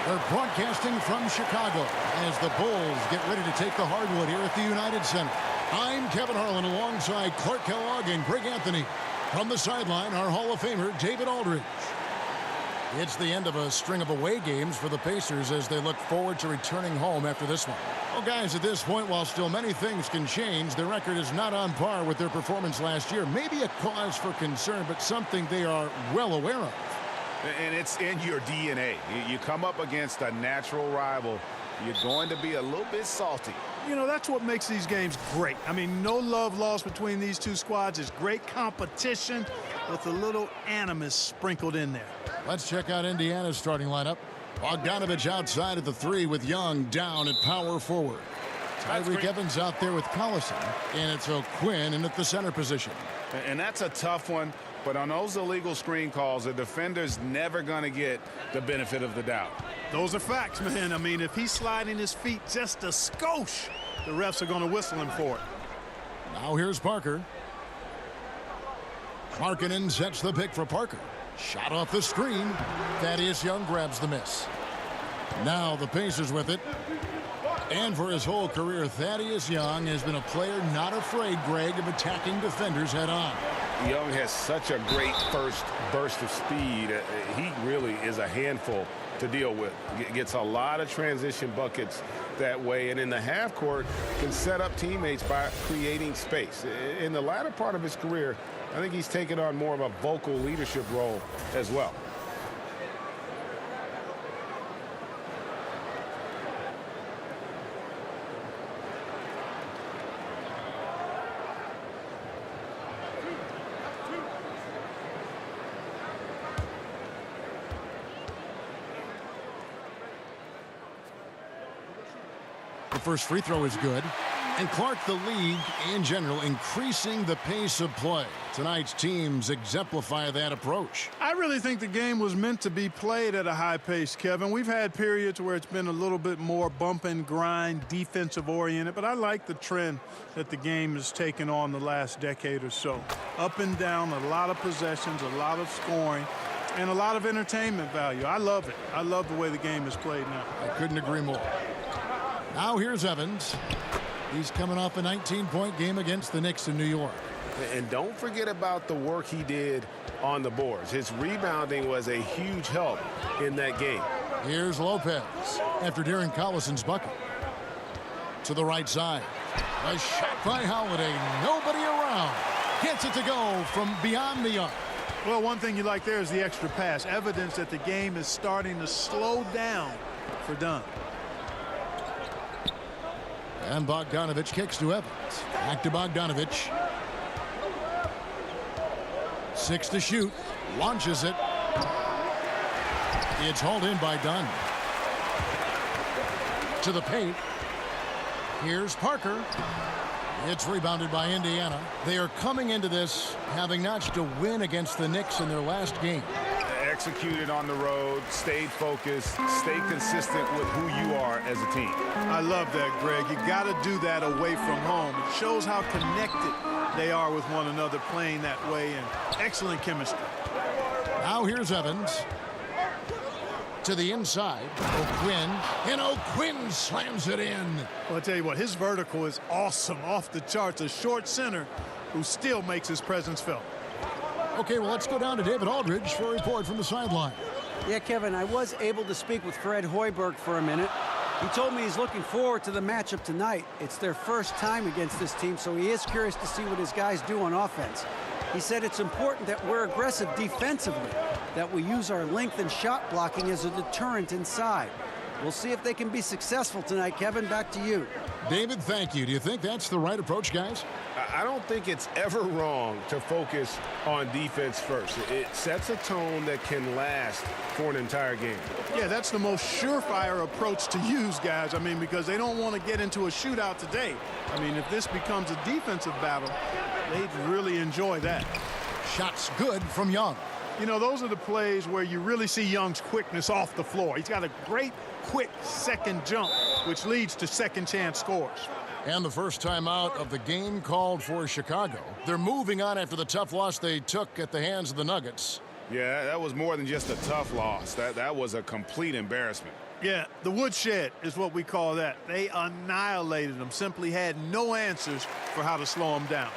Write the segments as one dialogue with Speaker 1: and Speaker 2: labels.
Speaker 1: We're broadcasting from Chicago as the Bulls get ready to take the hardwood here at the United Center. I'm Kevin Harlan alongside Clark Kellogg and Greg Anthony. From the sideline, our Hall of Famer, David Aldridge. It's the end of a string of away games for the Pacers as they look forward to returning home after this one. Well, guys, at this point, while still many things can change, their record is not on par with their performance last year. Maybe a cause for concern, but something they are well aware of.
Speaker 2: And it's in your DNA. You come up against a natural rival, you're going to be a little bit salty.
Speaker 3: You know, that's what makes these games great. I mean, no love lost between these two squads. It's great competition with a little animus sprinkled in there.
Speaker 1: Let's check out Indiana's starting lineup. Bogdanovich outside at the 3 with Young down at power forward. Tyreke Evans out there with Collison, and it's O'Quinn in at the center position.
Speaker 2: And that's a tough one, but on those illegal screen calls, the defender's never going to get the benefit of the doubt.
Speaker 3: Those are facts, man. I mean, if he's sliding his feet just a skosh, the refs are going to whistle him for it.
Speaker 1: Now here's Parker. Markkanen sets the pick for Parker. Shot off the screen. Thaddeus Young grabs the miss. Now the Pacers with it. And for his whole career, Thaddeus Young has been a player not afraid, Greg, of attacking defenders head on.
Speaker 2: Young has such a great first burst of speed. He really is a handful to deal with. Gets a lot of transition buckets that way, and in the half court can set up teammates by creating space. In the latter part of his career, I think he's taken on more of a vocal leadership role as well.
Speaker 1: The first free throw is good. And Clark, the league in general, increasing the pace of play. Tonight's teams exemplify that approach.
Speaker 3: I really think the game was meant to be played at a high pace, Kevin. We've had periods where it's been a little bit more bump and grind, defensive oriented, but I like the trend that the game has taken on the last decade or so. Up and down, a lot of possessions, a lot of scoring, and a lot of entertainment value. I love it. I love the way the game is played now.
Speaker 1: I couldn't agree more. Now here's Evans. He's coming off a 19-point game against the Knicks in New York.
Speaker 2: And don't forget about the work he did on the boards. His rebounding was a huge help in that game.
Speaker 1: Here's Lopez after Darren Collison's bucket. To the right side. A shot by Holiday. Nobody around. Gets it to go from beyond the arc.
Speaker 3: Well, one thing you like there is the extra pass. Evidence that the game is starting to slow down for Dunn.
Speaker 1: And Bogdanovich kicks to Evans. Back to Bogdanovich. 6 to shoot. Launches it. It's hauled in by Dunn. To the paint. Here's Parker. It's rebounded by Indiana. They are coming into this having notched a win against the Knicks in their last game.
Speaker 2: Executed on the road, stayed focused, stay consistent with who you are as a team.
Speaker 3: I love that, Greg. You got to do that away from home. It shows how connected they are with one another playing that way, and excellent chemistry.
Speaker 1: Now here's Evans. To the inside, O'Quinn, and O'Quinn slams it in.
Speaker 3: Well, I'll tell you what, his vertical is awesome, off the charts. A short center who still makes his presence felt.
Speaker 1: Okay, well, let's go down to David Aldridge for a report from the sideline.
Speaker 4: Yeah, Kevin, I was able to speak with Fred Hoiberg for a minute. He told me he's looking forward to the matchup tonight. It's their first time against this team, so he is curious to see what his guys do on offense. He said it's important that we're aggressive defensively, that we use our length and shot blocking as a deterrent inside. We'll see if they can be successful tonight. Kevin, back to you.
Speaker 1: David, thank you. Do you think that's the right approach, guys?
Speaker 2: I don't think it's ever wrong to focus on defense first. It sets a tone that can last for an entire game.
Speaker 3: Yeah, that's the most surefire approach to use, guys. I mean, because they don't want to get into a shootout today. I mean, if this becomes a defensive battle, they'd really enjoy that.
Speaker 1: Shots good from Young.
Speaker 3: You know, those are the plays where you really see Young's quickness off the floor. He's got a great, quick second jump, which leads to second chance scores.
Speaker 1: And the first time out of the game called for Chicago. They're moving on after the tough loss they took at the hands of the Nuggets.
Speaker 2: Yeah, that was more than just a tough loss. That was a complete embarrassment.
Speaker 3: Yeah, the woodshed is what we call that. They annihilated them, simply had no answers for how to slow them down.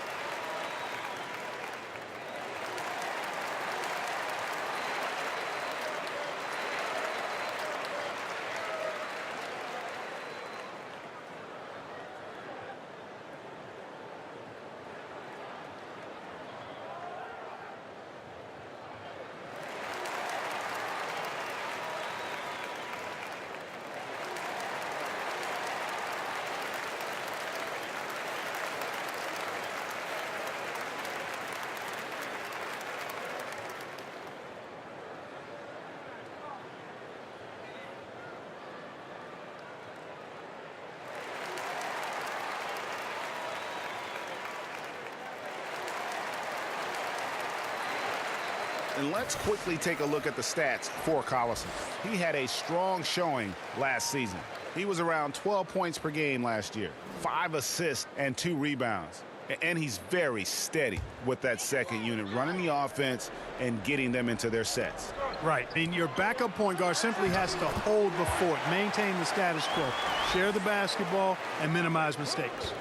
Speaker 5: And let's quickly take a look at the stats for Collison. He had a strong showing last season. He was around 12 points per game last year, 5 assists and 2 rebounds. And he's very steady with that second unit, running the offense and getting them into their sets.
Speaker 3: Right. And your backup point guard simply has to hold the fort, maintain the status quo, share the basketball, and minimize mistakes.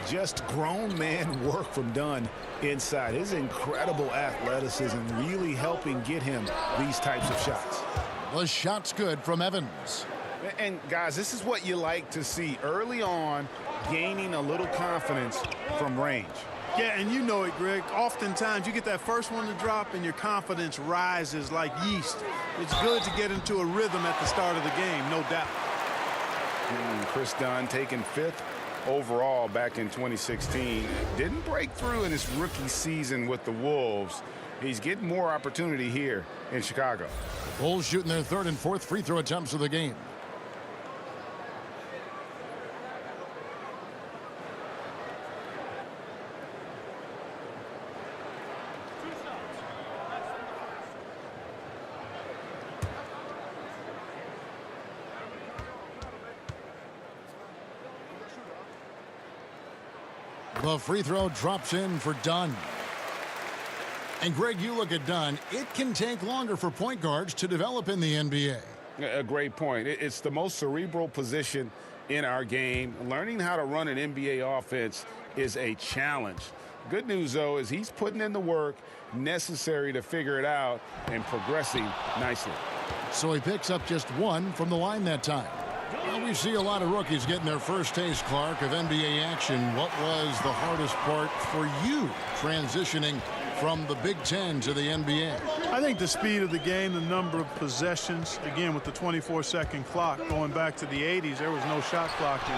Speaker 5: Just grown man work from Dunn inside. His incredible athleticism really helping get him these types of shots.
Speaker 1: The shot's good from Evans.
Speaker 5: And guys, this is what you like to see early on, gaining a little confidence from range.
Speaker 3: Yeah, and you know it, Greg. Oftentimes you get that first one to drop and your confidence rises like yeast. It's good to get into a rhythm at the start of the game, no doubt.
Speaker 2: Chris Dunn taking 5th overall back in 2016. Didn't break through in his rookie season with the Wolves. He's getting more opportunity here in Chicago.
Speaker 1: Bulls shooting their 3rd and 4th free throw attempts of the game. The free throw drops in for Dunn. And Greg, you look at Dunn, it can take longer for point guards to develop in the NBA.
Speaker 2: A great point. It's the most cerebral position in our game. Learning how to run an NBA offense is a challenge. Good news, though, is he's putting in the work necessary to figure it out and progressing nicely.
Speaker 1: So he picks up just 1 from the line that time. Well, we see a lot of rookies getting their first taste, Clark, of NBA action. What was the hardest part for you transitioning from the Big Ten to the NBA?
Speaker 3: I think the speed of the game, the number of possessions, again, with the 24-second clock going back to the 80s, there was no shot clock in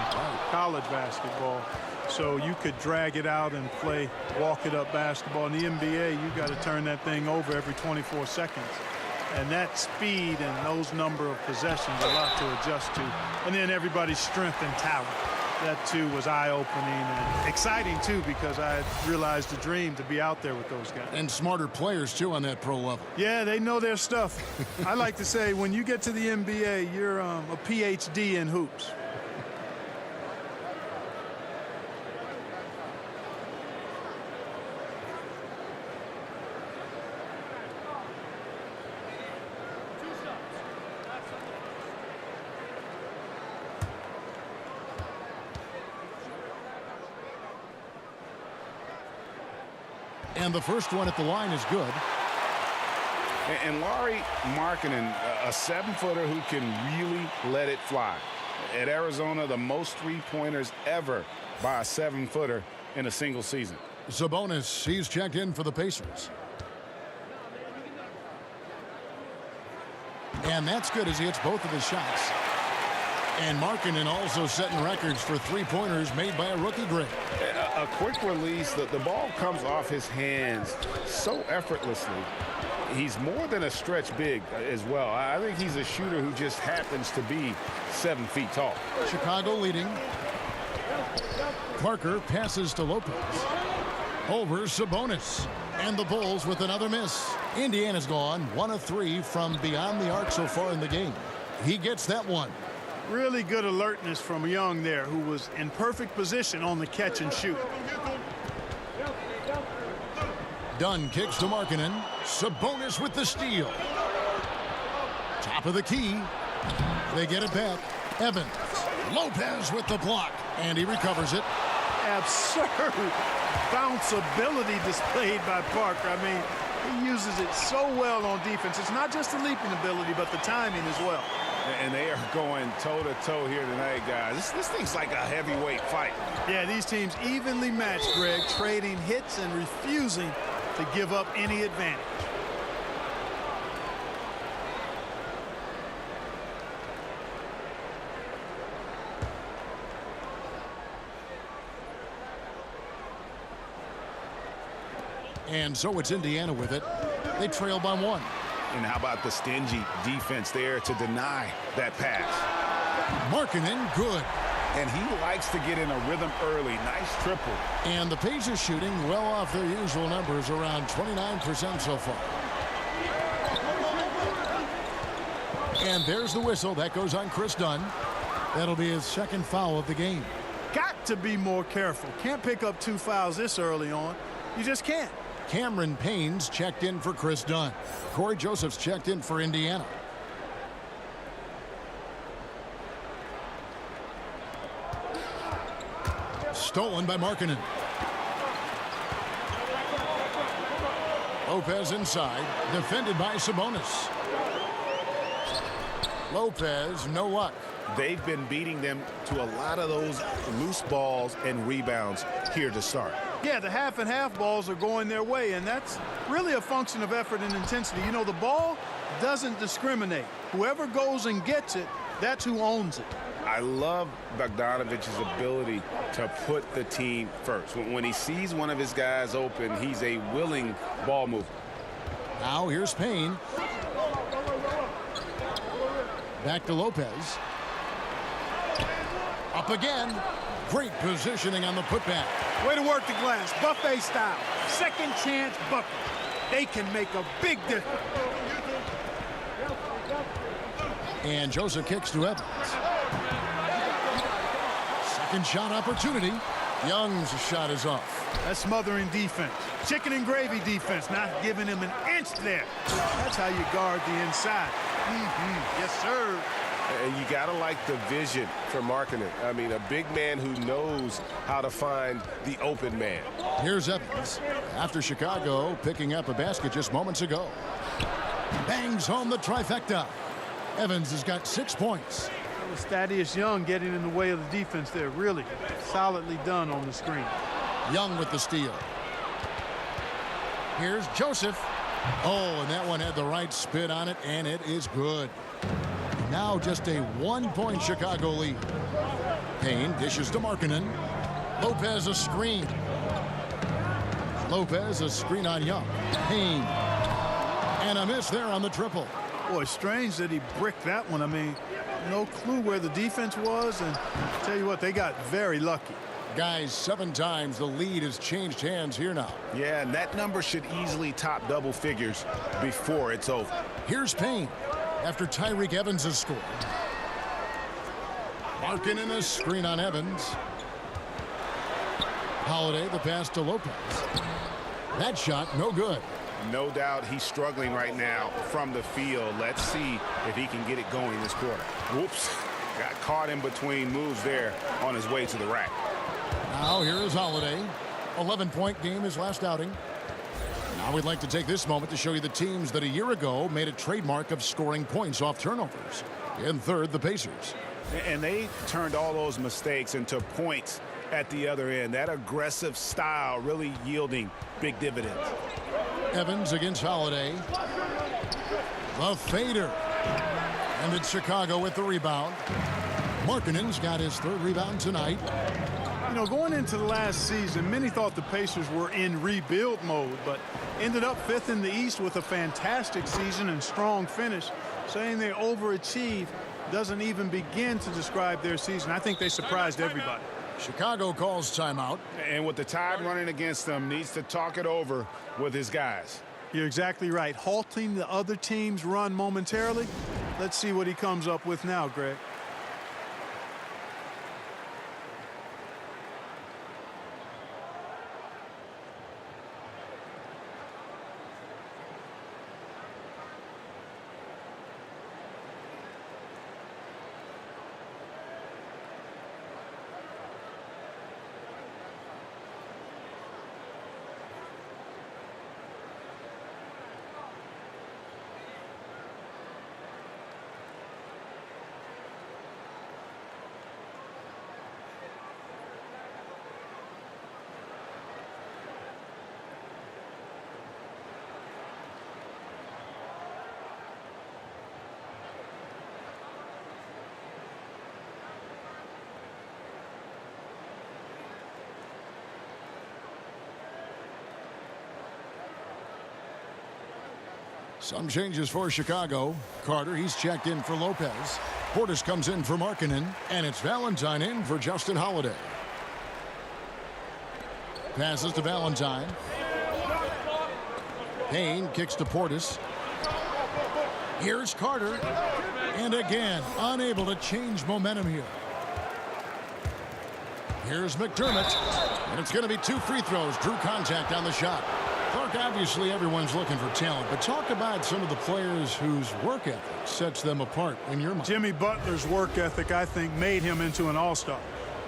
Speaker 3: college basketball. So you could drag it out and play walk-it-up basketball. In the NBA, you got to turn that thing over every 24 seconds. And that speed and those number of possessions, a lot to adjust to. And then everybody's strength and talent. That, too, was eye-opening and exciting, too, because I had realized the dream to be out there with those guys.
Speaker 1: And smarter players, too, on that pro level.
Speaker 3: Yeah, they know their stuff. I like to say when you get to the NBA, you're a PhD in hoops.
Speaker 1: And the first one at the line is good.
Speaker 2: And Lauri Markkanen, a 7-footer who can really let it fly. At Arizona, the most 3-pointers ever by a 7-footer in a single season.
Speaker 1: Sabonis, he's checked in for the Pacers. And that's good as he hits both of his shots. And Markkanen also setting records for 3-pointers made by a rookie, Greg.
Speaker 2: A quick release, the ball comes off his hands so effortlessly. He's more than a stretch big as well. I think he's a shooter who just happens to be 7 feet tall.
Speaker 1: Chicago leading. Parker passes to Lopez. Over Sabonis. And the Bulls with another miss. Indiana's gone 1 of 3 from beyond the arc so far in the game. He gets that one.
Speaker 3: Really good alertness from Young there, who was in perfect position on the catch and shoot.
Speaker 1: Dunn kicks to Markkanen. Sabonis with the steal. Top of the key. They get it back. Evans. Lopez with the block, and he recovers it.
Speaker 3: Absurd bounce ability displayed by Parker. I mean, he uses it so well on defense. It's not just the leaping ability, but the timing as well.
Speaker 5: And they are going toe-to-toe here tonight, guys. This thing's like a heavyweight fight.
Speaker 3: Yeah, these teams evenly matched, Greg, trading hits and refusing to give up any advantage.
Speaker 1: And so it's Indiana with it. They trail by 1.
Speaker 5: And how about the stingy defense there to deny that pass?
Speaker 1: Markkanen, good.
Speaker 5: And he likes to get in a rhythm early. Nice triple.
Speaker 1: And the Pacers shooting well off their usual numbers, around 29% so far. And there's the whistle. That goes on Chris Dunn. That'll be his second foul of the game.
Speaker 3: Got to be more careful. Can't pick up 2 fouls this early on. You just can't.
Speaker 1: Cameron Payne's checked in for Chris Dunn. Corey Joseph's checked in for Indiana. Stolen by Markkanen. Lopez inside, defended by Sabonis. Lopez, no luck.
Speaker 5: They've been beating them to a lot of those loose balls and rebounds here to start.
Speaker 3: Yeah, the half and half balls are going their way, and that's really a function of effort and intensity. You know, the ball doesn't discriminate. Whoever goes and gets it, that's who owns it.
Speaker 5: I love Bogdanovich's ability to put the team first. When he sees one of his guys open, he's a willing ball mover.
Speaker 1: Now here's Payne. Back to Lopez. Up again. Great positioning on the putback.
Speaker 3: Way to work the glass, buffet style. Second chance bucket. They can make a big difference.
Speaker 1: And Joseph kicks to Evans. Second shot opportunity. Young's shot is off.
Speaker 3: That's smothering defense. Chicken and gravy defense, not giving him an inch there. That's how you guard the inside. Yes, sir.
Speaker 2: And you got to like the vision for Markkanen. I mean, a big man who knows how to find the open man.
Speaker 1: Here's Evans. After Chicago picking up a basket just moments ago. Bangs home the trifecta. Evans has got 6 points.
Speaker 3: Thaddeus Young getting in the way of the defense there. Really solidly done on the screen.
Speaker 1: Young with the steal. Here's Joseph. Oh, and that one had the right spin on it, and it is good. Now just a 1-point Chicago lead. Payne dishes to Markkanen. Lopez a screen. Lopez a screen on Young. Payne. And a miss there on the triple.
Speaker 3: Boy, strange that he bricked that one. I mean, no clue where the defense was, and I'll tell you what, they got very lucky.
Speaker 1: Guys, 7 times the lead has changed hands here now.
Speaker 5: Yeah, and that number should easily top double figures before it's over.
Speaker 1: Here's Payne after Tyreke Evans has scored. Markkanen a screen on Evans. Holiday the pass to Lopez. That shot no good.
Speaker 5: No doubt he's struggling right now from the field. Let's see if he can get it going this quarter. Whoops. Got caught in between moves there on his way to the rack.
Speaker 1: Now here is Holiday. 11-point game his last outing. Now we'd like to take this moment to show you the teams that a year ago made a trademark of scoring points off turnovers. In third, the Pacers.
Speaker 5: And they turned all those mistakes into points at the other end. That aggressive style really yielding big dividends.
Speaker 1: Evans against Holiday. The fader. And it's Chicago with the rebound. Markkanen's got his 3rd rebound tonight.
Speaker 3: You know, going into the last season, many thought the Pacers were in rebuild mode, but ended up 5th in the East with a fantastic season and strong finish. Saying they overachieved doesn't even begin to describe their season. I think they surprised everybody.
Speaker 1: Chicago calls timeout.
Speaker 5: And with the Tide running against them, needs to talk it over with his guys.
Speaker 3: You're exactly right. Halting the other team's run momentarily. Let's see what he comes up with now, Greg.
Speaker 1: Some changes for Chicago. Carter, he's checked in for Lopez. Portis comes in for Markkanen, and it's Valentine in for Justin Holiday. Passes to Valentine. Payne kicks to Portis. Here's Carter. And again, unable to change momentum here. Here's McDermott. And it's going to be 2 free throws. Drew contact on the shot. Clark, obviously everyone's looking for talent, but talk about some of the players whose work ethic sets them apart in your mind.
Speaker 3: Jimmy Butler's work ethic, I think, made him into an all-star.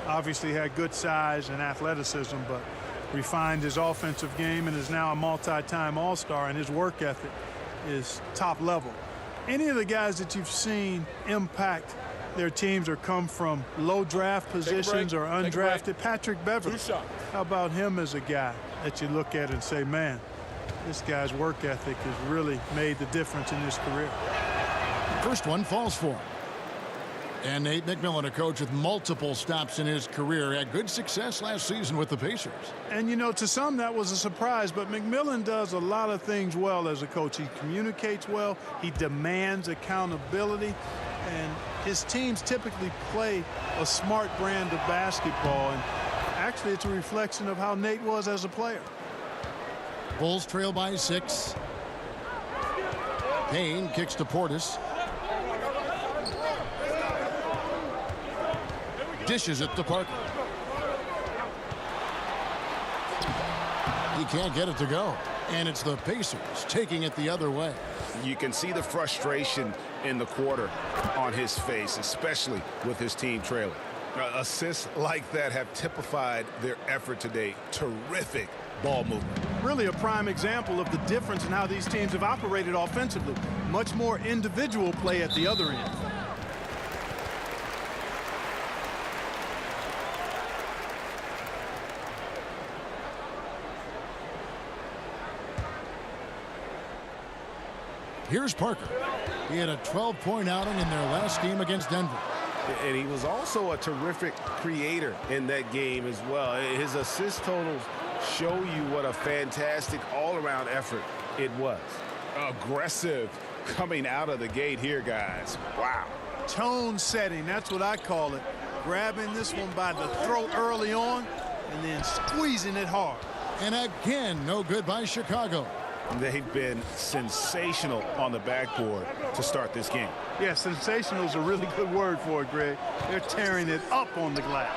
Speaker 3: Obviously had good size and athleticism, but refined his offensive game and is now a multi-time all-star, and his work ethic is top level. Any of the guys that you've seen impact their teams or come from low draft positions or undrafted, Patrick Beverley, how about him as a guy that you look at and say, man, this guy's work ethic has really made the difference in his career?
Speaker 1: First one falls for him. And Nate McMillan, a coach with multiple stops in his career, had good success last season with the Pacers.
Speaker 3: And, you know, to some that was a surprise, but McMillan does a lot of things well as a coach. He communicates well, he demands accountability, and his teams typically play a smart brand of basketball. And actually, it's a reflection of how Nate was as a player.
Speaker 1: Bulls trail by 6. Payne kicks to Portis. Dishes it to Parker. He can't get it to go. And it's the Pacers taking it the other way.
Speaker 5: You can see the frustration in the quarter on his face, especially with his team trailing. Assists like that have typified their effort today. Terrific ball movement.
Speaker 3: Really a prime example of the difference in how these teams have operated offensively. Much more individual play at the other end.
Speaker 1: Here's Parker. He had a 12-point outing in their last game against Denver.
Speaker 2: And he was also a terrific creator in that game as well. His assist totals show you what a fantastic all-around effort it was.
Speaker 5: Aggressive coming out of the gate here, guys. Wow.
Speaker 3: Tone setting, that's what I call it. Grabbing this one by the throat early on and then squeezing it hard.
Speaker 1: And again, no good by Chicago.
Speaker 5: They've been sensational on the backboard to start this game.
Speaker 3: Yeah, sensational is a really good word for it, Greg. They're tearing it up on the glass.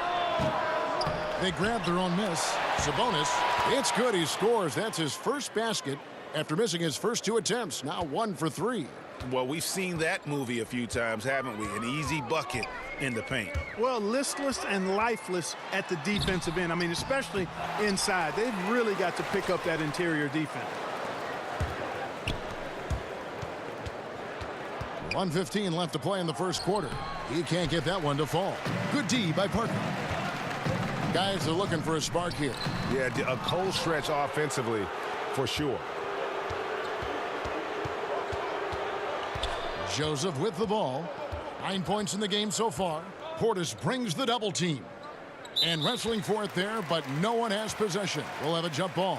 Speaker 1: They grabbed their own miss. Sabonis, it's good. He scores. That's his first basket after missing his first 2 attempts. Now 1 for 3.
Speaker 5: Well, we've seen that movie a few times, haven't we? An easy bucket in the paint.
Speaker 3: Well, listless and lifeless at the defensive end. I mean, especially inside. They've really got to pick up that interior defense.
Speaker 1: 1:15 left to play in the first quarter. He can't get that one to fall. Good D by Parker. Guys are looking for a spark here.
Speaker 2: Yeah, a cold stretch offensively for sure.
Speaker 1: Joseph with the ball. 9 points in the game so far. Portis brings the double team. And wrestling for it there, but no one has possession. We'll have a jump ball.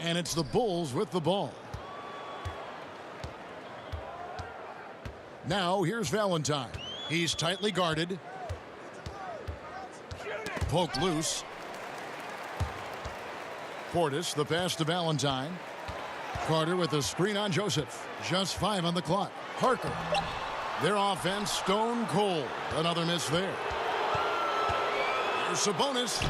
Speaker 1: And it's the Bulls with the ball. Now here's Valentine. He's tightly guarded. Poke loose. Portis, the pass to Valentine. Carter with a screen on Joseph. Just 5 on the clock. Parker. Their offense stone cold. Another miss there. Here's Sabonis.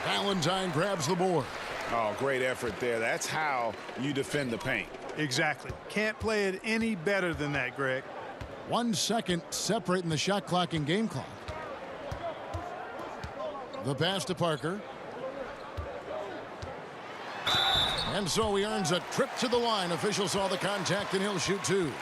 Speaker 1: Valentine grabs the board.
Speaker 5: Oh, great effort there. That's how you defend the paint.
Speaker 3: Exactly. Can't play it any better than that, Greg.
Speaker 1: 1 second separating the shot clock and game clock. The pass to Parker. And so he earns a trip to the line. Official saw the contact and he'll shoot 2.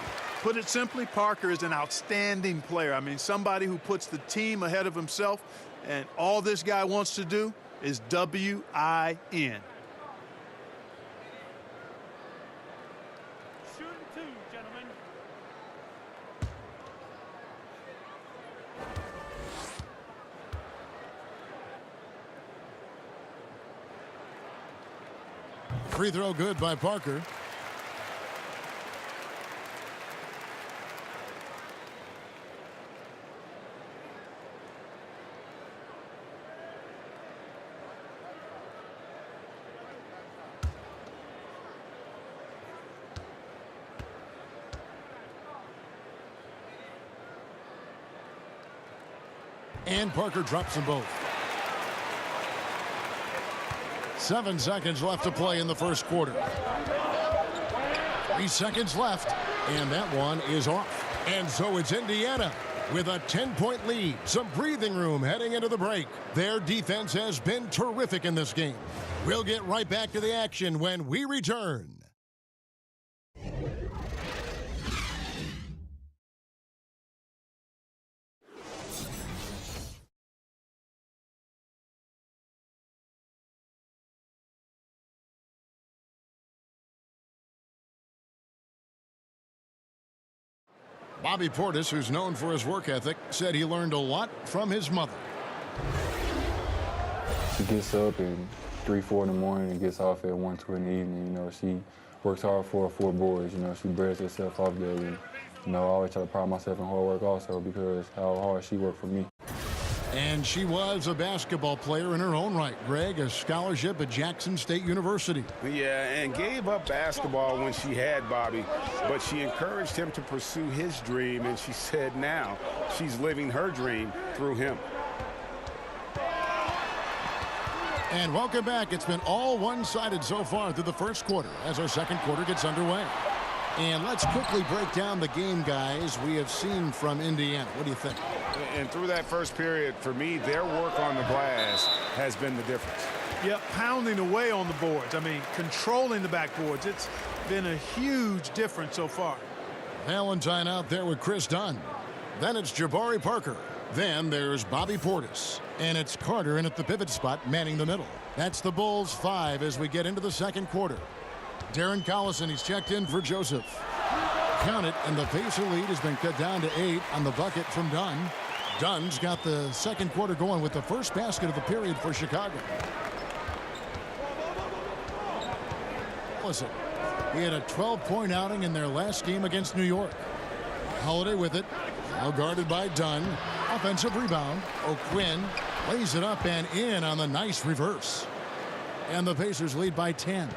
Speaker 3: Put it simply, Parker is an outstanding player. I mean, somebody who puts the team ahead of himself, and all this guy wants to do is W-I-N.
Speaker 6: Shooting 2, gentlemen.
Speaker 1: Free throw good by Parker. And Parker drops them both. 7 seconds left to play in the first quarter. 3 seconds left, and that one is off. And so it's Indiana with a 10-point lead. Some breathing room heading into the break. Their defense has been terrific in this game. We'll get right back to the action when we return. Bobby Portis, who's known for his work ethic, said he learned a lot from his mother.
Speaker 6: She gets up at 3, 4 in the morning and gets off at 1, 2 in the evening. You know, she works hard for her 4 boys. You know, she bears herself off daily. You know, I always try to pride myself in hard work also because how hard she worked for me.
Speaker 1: And she was a basketball player in her own right. Greg, a scholarship at Jackson State University.
Speaker 2: Yeah, and gave up basketball when she had Bobby, but she encouraged him to pursue his dream, and she said now she's living her dream through him.
Speaker 1: And welcome back. It's been all one-sided so far through the first quarter as our second quarter gets underway. And let's quickly break down the game, guys, we have seen from Indiana. What do you think?
Speaker 5: And through that first period, for me, their work on the glass has been the difference.
Speaker 3: Yep, pounding away on the boards. I mean, controlling the backboards. It's been a huge difference so far.
Speaker 1: Valentine out there with Chris Dunn. Then it's Jabari Parker. Then there's Bobby Portis. And it's Carter in at the pivot spot, manning the middle. That's the Bulls 5 as we get into the second quarter. Darren Collison, he's checked in for Joseph. Count it, and the Pacer lead has been cut down to 8 on the bucket from Dunn. Dunn's got the second quarter going with the first basket of the period for Chicago. Listen, he had a 12-point outing in their last game against New York. Holiday with it, well guarded by Dunn. Offensive rebound. O'Quinn lays it up and in on the nice reverse. And the Pacers lead by 10.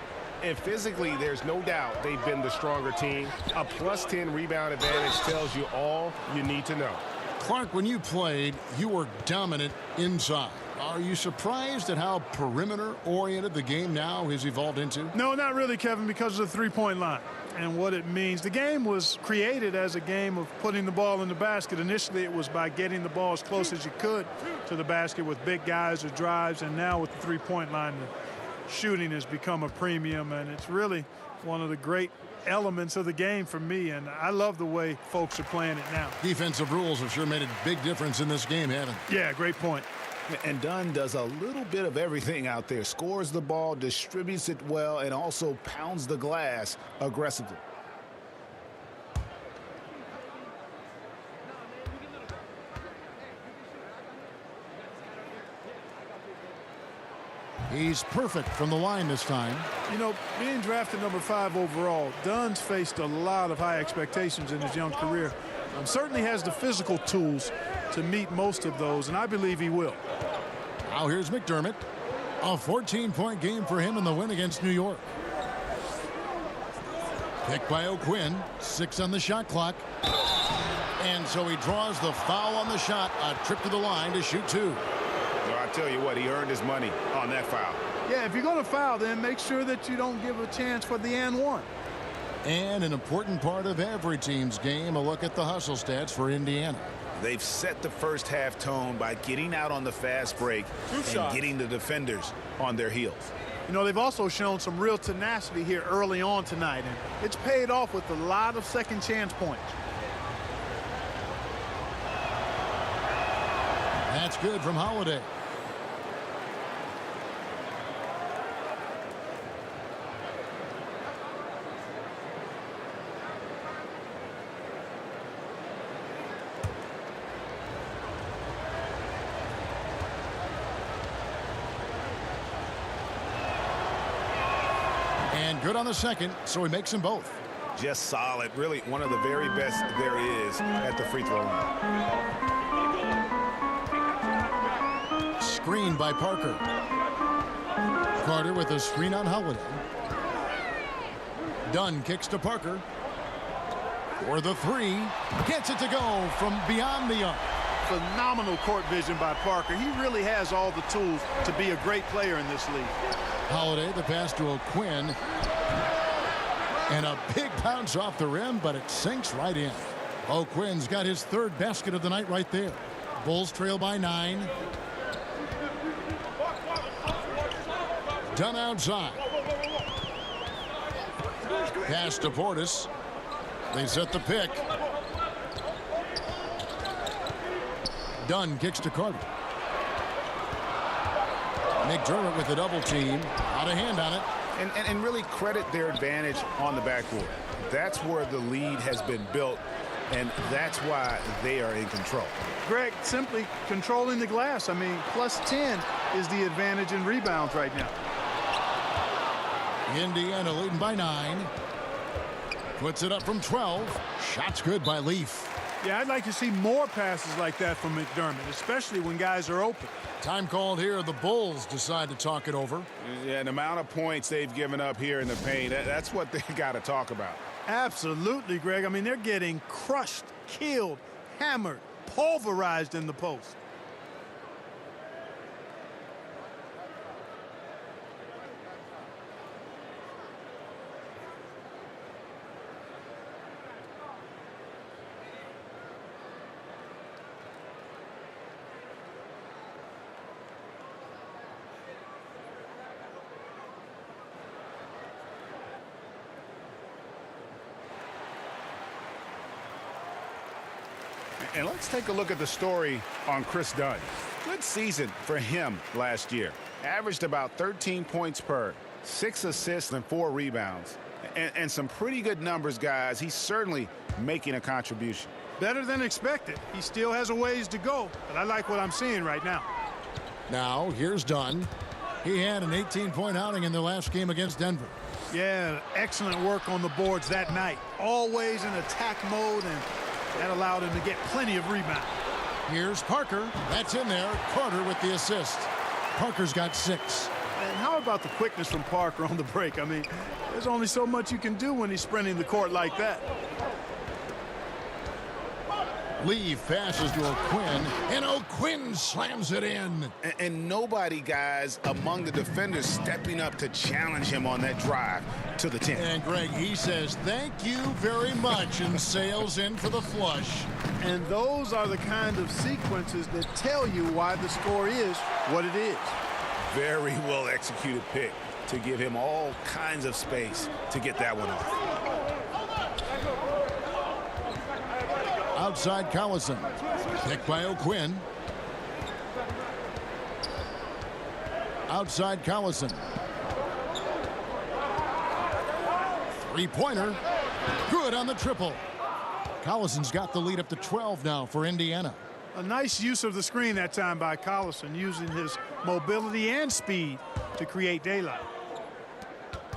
Speaker 2: And physically, there's no doubt they've been the stronger team. A plus 10 rebound advantage tells you all you need to know.
Speaker 1: Clark, when you played, you were dominant inside. Are you surprised at how perimeter-oriented the game now has evolved into?
Speaker 3: No, not really, Kevin, because of the three-point line and what it means. The game was created as a game of putting the ball in the basket. Initially, it was by getting the ball as close as you could to the basket with big guys or drives, and now with the three-point line, the shooting has become a premium, and it's really one of the great elements of the game for me, and I love the way folks are playing it now.
Speaker 1: Defensive rules have sure made a big difference in this game, haven't they?
Speaker 3: Yeah, great point.
Speaker 5: And Dunn does a little bit of everything out there. Scores the ball, distributes it well, and also pounds the glass aggressively.
Speaker 1: He's perfect from the line this time.
Speaker 3: You know, being drafted number 5 overall, Dunn's faced a lot of high expectations in his young career. Certainly has the physical tools to meet most of those, and I believe he will.
Speaker 1: Now here's McDermott. A 14-point game for him in the win against New York. Picked by O'Quinn. 6 on the shot clock. And so he draws the foul on the shot. A trip to the line to shoot 2.
Speaker 5: Well, I tell you what, he earned his money on that foul.
Speaker 3: Yeah, if you're going to foul, then make sure that you don't give a chance for the and one.
Speaker 1: And an important part of every team's game, a look at the hustle stats for Indiana.
Speaker 5: They've set the first half tone by getting out on the fast break and getting the defenders on their heels.
Speaker 3: You know, they've also shown some real tenacity here early on tonight, and it's paid off with a lot of second chance points.
Speaker 1: That's good from Holiday. Good on the second, so he makes them both.
Speaker 5: Just solid. Really one of the very best there is at the free throw line.
Speaker 1: Screen by Parker. Carter with a screen on Holiday. Dunn kicks to Parker. For the three. Gets it to go from beyond the arc.
Speaker 3: Phenomenal court vision by Parker. He really has all the tools to be a great player in this league.
Speaker 1: Holiday, the pass to O'Quinn. And a big bounce off the rim, but it sinks right in. O'Quinn's got his third basket of the night right there. Bulls trail by 9. Dunn outside. Pass to Portis. They set the pick. Dunn kicks to Carter. McDermott with the double team. Out of hand on it.
Speaker 5: And really credit their advantage on the backboard. That's where the lead has been built, and that's why they are in control.
Speaker 3: Greg, simply controlling the glass. I mean, plus 10 is the advantage in rebounds right now.
Speaker 1: Indiana leading by 9. Puts it up from 12. Shot's good by Leaf.
Speaker 3: Yeah, I'd like to see more passes like that from McDermott, especially when guys are open.
Speaker 1: Time called here. The Bulls decide to talk it over.
Speaker 5: Yeah, the amount of points they've given up here in the paint, that's what they got to talk about.
Speaker 3: Absolutely, Greg. I mean, they're getting crushed, killed, hammered, pulverized in the post.
Speaker 5: And let's take a look at the story on Chris Dunn. Good season for him last year. Averaged about 13 points per, 6 assists and 4 rebounds. And some pretty good numbers, guys. He's certainly making a contribution.
Speaker 3: Better than expected. He still has a ways to go, but I like what I'm seeing right now.
Speaker 1: Now, here's Dunn. He had an 18-point outing in their last game against Denver.
Speaker 3: Yeah, excellent work on the boards that night. Always in attack mode, and that allowed him to get plenty of rebounds.
Speaker 1: Here's Parker. That's in there. Carter with the assist. Parker's got 6.
Speaker 3: And how about the quickness from Parker on the break? I mean, there's only so much you can do when he's sprinting the court like that.
Speaker 1: Leaf passes to O'Quinn, and O'Quinn slams it in.
Speaker 5: And nobody, guys, among the defenders stepping up to challenge him on that drive to the 10.
Speaker 1: And Greg, he says, thank you very much, and sails in for the flush.
Speaker 3: And those are the kind of sequences that tell you why the score is what it is.
Speaker 5: Very well executed pick to give him all kinds of space to get that one off.
Speaker 1: Outside Collison. Picked by O'Quinn. Outside Collison. Three-pointer. Good on the triple. Collison's got the lead up to 12 now for Indiana.
Speaker 3: A nice use of the screen that time by Collison, using his mobility and speed to create daylight.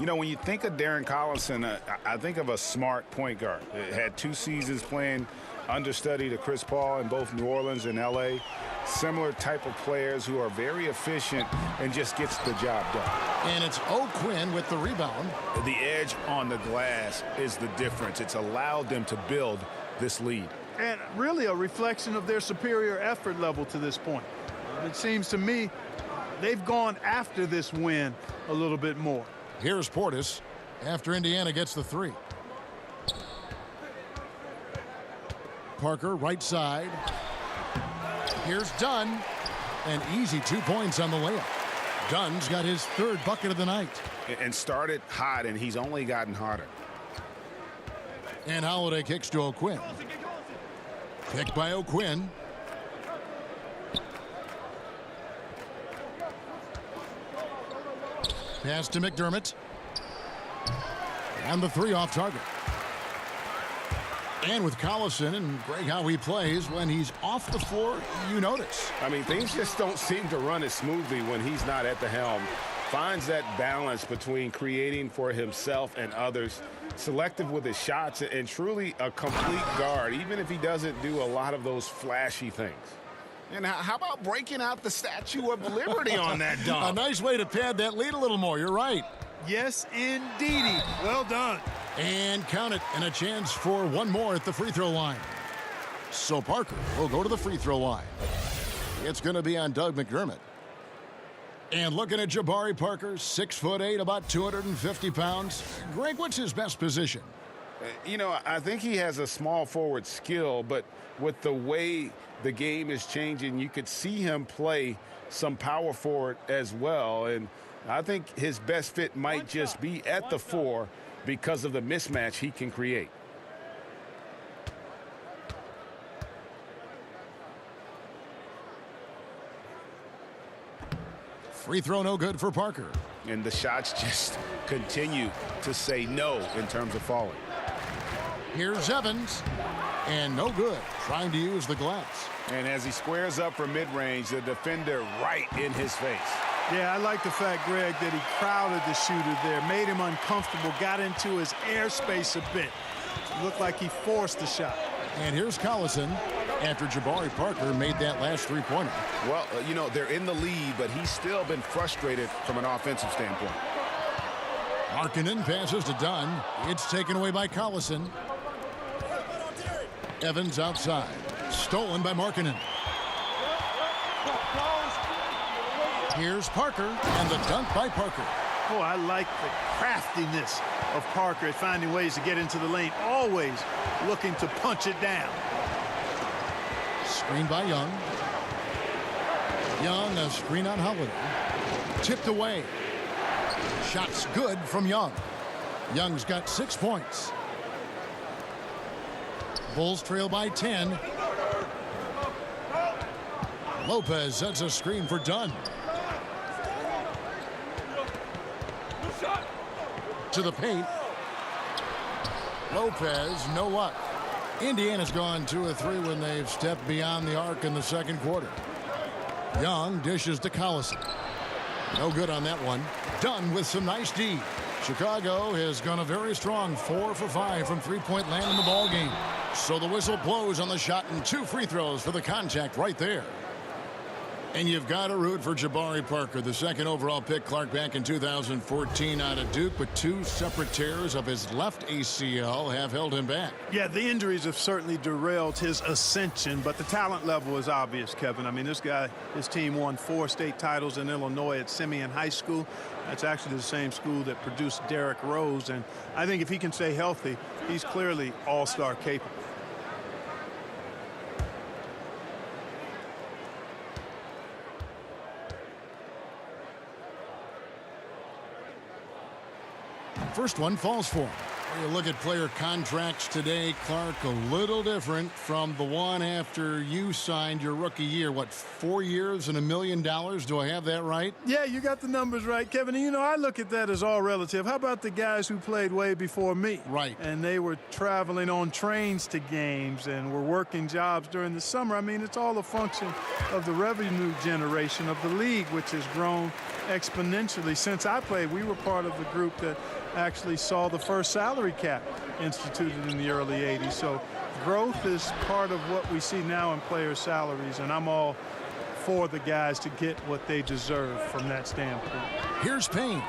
Speaker 5: You know, when you think of Darren Collison, I think of a smart point guard. Had 2 seasons playing understudy to Chris Paul in both New Orleans and L.A. Similar type of players who are very efficient and just gets the job done.
Speaker 1: And it's O'Quinn with the rebound.
Speaker 5: The edge on the glass is the difference. It's allowed them to build this lead.
Speaker 3: And really a reflection of their superior effort level to this point. It seems to me they've gone after this win a little bit more.
Speaker 1: Here's Portis after Indiana gets the 3. Parker right side. Here's Dunn. An easy 2 points on the layup. Dunn's got his 3rd bucket of the night.
Speaker 5: And started hot, and he's only gotten hotter.
Speaker 1: And Holiday kicks to O'Quinn. Picked by O'Quinn. Pass to McDermott. And the 3 off target. And with Collison and Greg, how he plays, when he's off the floor, you notice.
Speaker 2: I mean, things just don't seem to run as smoothly when he's not at the helm. finds that balance between creating for himself and others, selective with his shots, and truly a complete guard, even if he doesn't do a lot of those flashy things.
Speaker 5: And how about breaking out the Statue of Liberty on that dunk?
Speaker 1: A nice way to pad that lead a little more. You're right.
Speaker 3: Yes, indeedy. Well done.
Speaker 1: And count it, and a chance for one more at the free throw line. So Parker will go to the free throw line. It's going to be on Doug McDermott. And looking at Jabari Parker, 6'8", about 250 pounds. Greg, what's his best position?
Speaker 2: You know, I think he has a small forward skill, but with the way the game is changing, you could see him play some power forward as well. And I think his best fit might just be at the 4 because of the mismatch he can create.
Speaker 1: Free throw no good for Parker.
Speaker 5: And the shots just continue to say no in terms of falling.
Speaker 1: Here's Evans. And no good, trying to use the glass.
Speaker 5: And as he squares up for mid-range, the defender right in his face.
Speaker 3: Yeah, I like the fact, Greg, that he crowded the shooter there, made him uncomfortable, got into his airspace a bit. It looked like he forced the shot.
Speaker 1: And here's Collison after Jabari Parker made that last three-pointer.
Speaker 5: Well, you know, they're in the lead, but he's still been frustrated from an offensive standpoint.
Speaker 1: Markkanen passes to Dunn. It's taken away by Collison. Evans outside. Stolen by Markkanen. Here's Parker, and the dunk by Parker.
Speaker 3: Oh, I like the craftiness of Parker at finding ways to get into the lane, always looking to punch it down.
Speaker 1: Screen by Young. Young, a screen on Holiday. Tipped away. Shots good from Young. Young's got 6 points. Bulls trail by 10. Lopez sets a screen for Dunn. To the paint. Lopez, no luck. Indiana's gone 2 of 3 when they've stepped beyond the arc in the second quarter. Young dishes to Collison. No good on that one. Dunn with some nice D. Chicago has gone a very strong 4 for 5 from three-point land in the ball game. So the whistle blows on the shot and 2 free throws for the contact right there. And you've got to root for Jabari Parker, the second overall pick, Clark, back in 2014 out of Duke, but 2 separate tears of his left ACL have held him back.
Speaker 3: Yeah, the injuries have certainly derailed his ascension, but the talent level is obvious, Kevin. I mean, this guy, his team won 4 state titles in Illinois at Simeon High School. That's actually the same school that produced Derrick Rose, and I think if he can stay healthy, he's clearly all-star capable.
Speaker 1: First one falls for him. When you look at player contracts today, Clark, a little different from the one after you signed your rookie year. What, 4 years and $1 million? Do I have that right?
Speaker 3: Yeah, you got the numbers right, Kevin. And, you know, I look at that as all relative. How about the guys who played way before me?
Speaker 1: Right.
Speaker 3: And they were traveling on trains to games and were working jobs during the summer. I mean, it's all a function of the revenue generation of the league, which has grown exponentially. Since I played, we were part of the group that actually saw the first salary cap instituted in the early 80s. So growth is part of what we see now in player salaries, and I'm all for the guys to get what they deserve from that standpoint.
Speaker 1: Here's Payne.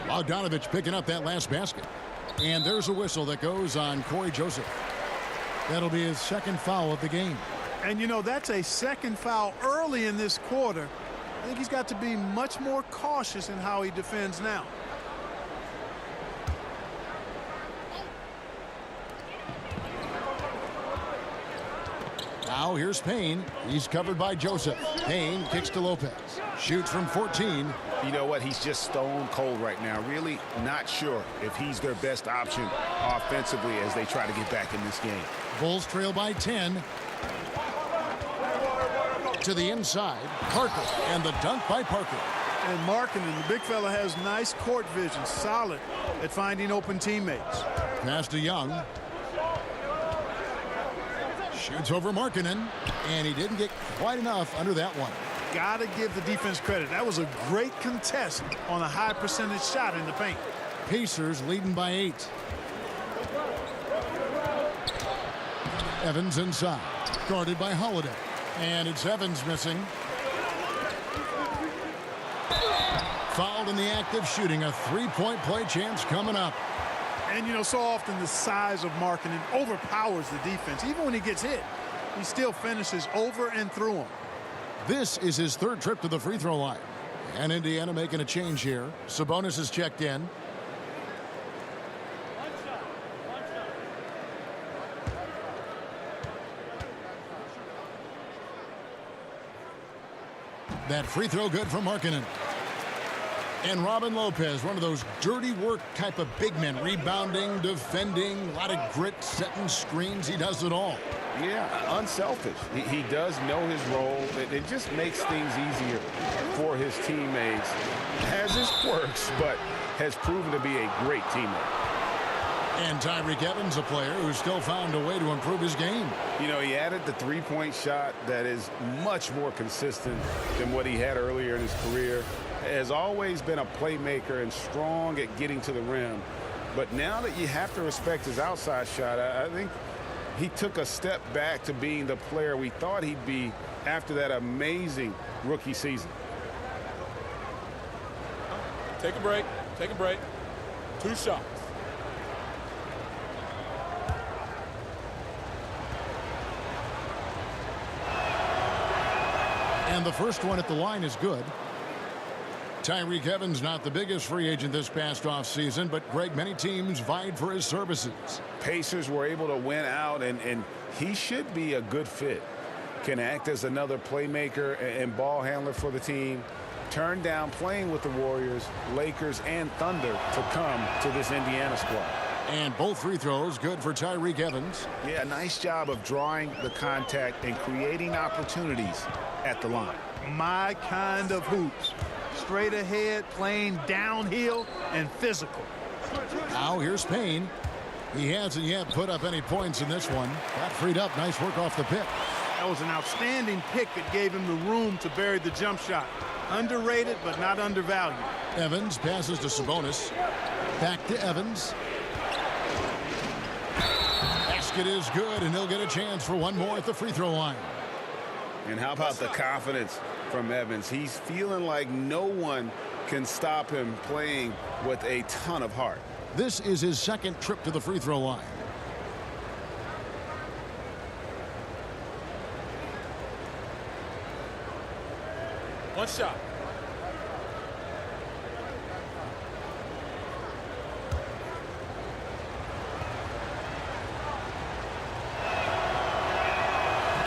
Speaker 1: Bogdanovich picking up that last basket. And there's a whistle that goes on Corey Joseph. That'll be his second foul of the game.
Speaker 3: And, you know, that's a second foul early in this quarter. I think he's got to be much more cautious in how he defends now.
Speaker 1: Now here's Payne. He's covered by Joseph. Payne kicks to Lopez. Shoots from 14.
Speaker 5: You know what? He's just stone cold right now. Really not sure if he's their best option offensively as they try to get back in this game.
Speaker 1: Bulls trail by 10. To the inside. Parker. And the dunk by Parker.
Speaker 3: And Markkanen, the big fella, has nice court vision. Solid at finding open teammates.
Speaker 1: Pass to Young. Shoots over Markkanen, and he didn't get quite enough under that one.
Speaker 3: Got to give the defense credit. That was a great contest on a high percentage shot in the paint.
Speaker 1: Pacers leading by 8. Evans inside, guarded by Holiday. And it's Evans missing. Fouled in the act of shooting. A three-point play chance coming up.
Speaker 3: And, you know, so often the size of Markkanen overpowers the defense. Even when he gets hit, he still finishes over and through him.
Speaker 1: This is his 3rd trip to the free throw line. And Indiana making a change here. Sabonis is checked in. That free throw good from Markkanen. And Robin Lopez, one of those dirty work type of big men, rebounding, defending, a lot of grit, setting screens. He does it all.
Speaker 2: Yeah, unselfish. He does know his role. It just makes things easier for his teammates. Has his quirks, but has proven to be a great teammate.
Speaker 1: And Tyreke Evans, a player who still found a way to improve his game.
Speaker 2: You know, he added the three-point shot that is much more consistent than what he had earlier in his career. Has always been a playmaker and strong at getting to the rim. But now that you have to respect his outside shot, I think he took a step back to being the player we thought he'd be after that amazing rookie season.
Speaker 7: Take a break. Take a break. 2 shots.
Speaker 1: And the first one at the line is good. Tyreke Evans, not the biggest free agent this past offseason, but Greg, many teams vied for his services.
Speaker 2: Pacers were able to win out, and he should be a good fit. Can act as another playmaker and ball handler for the team. Turned down playing with the Warriors, Lakers, and Thunder to come to this Indiana squad.
Speaker 1: And both free throws good for Tyreke Evans.
Speaker 5: Yeah, nice job of drawing the contact and creating opportunities at the line.
Speaker 3: My kind of hoops. Straight ahead, playing downhill, and physical.
Speaker 1: Now here's Payne. He hasn't yet put up any points in this one. Got freed up. Nice work off the pick.
Speaker 3: That was an outstanding pick that gave him the room to bury the jump shot. Underrated, but not undervalued.
Speaker 1: Evans passes to Sabonis. Back to Evans. Basket is good, and he'll get a chance for one more at the free throw line.
Speaker 2: And how about the confidence from Evans? He's feeling like no one can stop him playing with a ton of heart.
Speaker 1: This is his 2nd trip to the free throw line.
Speaker 7: One shot.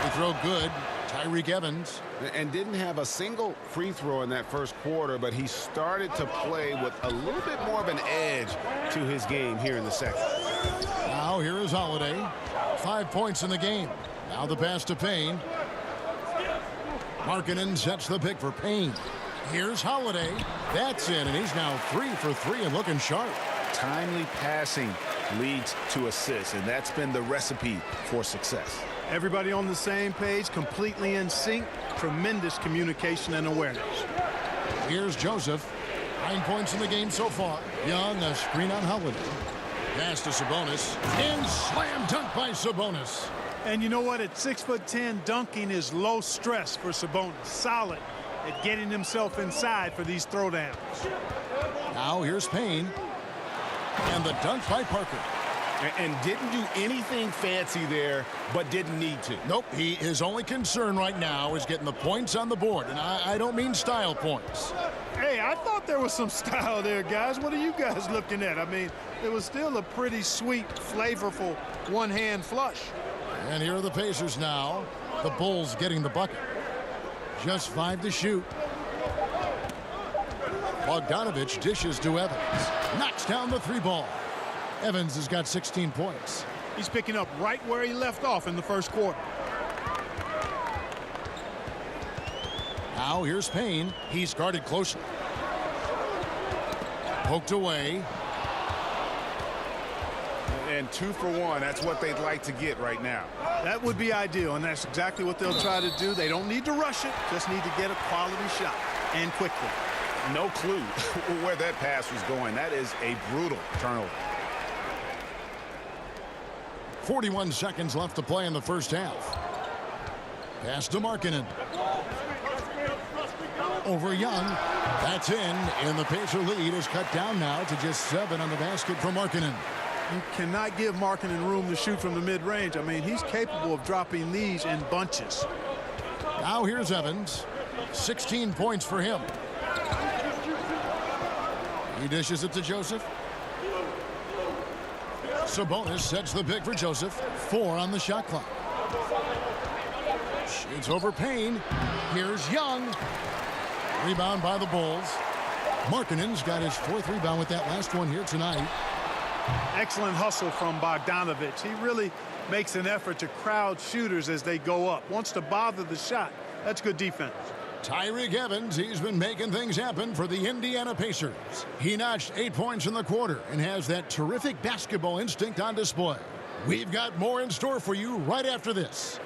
Speaker 1: Free throw good. Tyreke Evans.
Speaker 2: And didn't have a single free throw in that first quarter, but he started to play with a little bit more of an edge to his game here in the second.
Speaker 1: Now here is Holiday. 5 points in the game. Now the pass to Payne. Markkanen sets the pick for Payne. Here's Holiday. That's in, and he's now 3 for 3 and looking sharp.
Speaker 5: Timely passing leads to assists, and that's been the recipe for success.
Speaker 3: Everybody on the same page, completely in sync. Tremendous communication and awareness.
Speaker 1: Here's Joseph. 9 points in the game so far. Young, a screen on Holiday. Pass to Sabonis. And slam dunk by Sabonis.
Speaker 3: And you know what? At 6'10", dunking is low stress for Sabonis. Solid at getting himself inside for these throwdowns.
Speaker 1: Now here's Payne. And the dunk by Parker.
Speaker 5: And didn't do anything fancy there, but didn't need to.
Speaker 1: Nope, his only concern right now is getting the points on the board. And I don't mean style points.
Speaker 3: Hey, I thought there was some style there, guys. What are you guys looking at? I mean, it was still a pretty sweet, flavorful one-hand flush.
Speaker 1: And here are the Pacers now. The Bulls getting the bucket. Just 5 to shoot. Bogdanovich dishes to Evans. Knocks down the 3 ball. Evans has got 16 points.
Speaker 3: He's picking up right where he left off in the first quarter.
Speaker 1: Now here's Payne. He's guarded closely. Poked away.
Speaker 5: And 2 for 1. That's what they'd like to get right now.
Speaker 3: That would be ideal, and that's exactly what they'll try to do. They don't need to rush it, just need to get a quality shot, and quickly.
Speaker 5: No clue where that pass was going. That is a brutal turnover.
Speaker 1: 41 seconds left to play in the first half. Pass to Markkanen. Over Young. That's in, and the Pacer lead is cut down now to just 7 on the basket for Markkanen.
Speaker 3: You cannot give Markkanen room to shoot from the mid-range. I mean, he's capable of dropping these in bunches.
Speaker 1: Now here's Evans. 16 points for him. He dishes it to Joseph. Sabonis sets the pick for Joseph. 4 on the shot clock. Shoots over Payne. Here's Young. Rebound by the Bulls. Markkanen's got his 4th rebound with that last one here tonight.
Speaker 3: Excellent hustle from Bogdanovich. He really makes an effort to crowd shooters as they go up. Wants to bother the shot. That's good defense.
Speaker 1: Tyreke Evans, he's been making things happen for the Indiana Pacers. He notched 8 points in the quarter and has that terrific basketball instinct on display. We've got more in store for you right after this.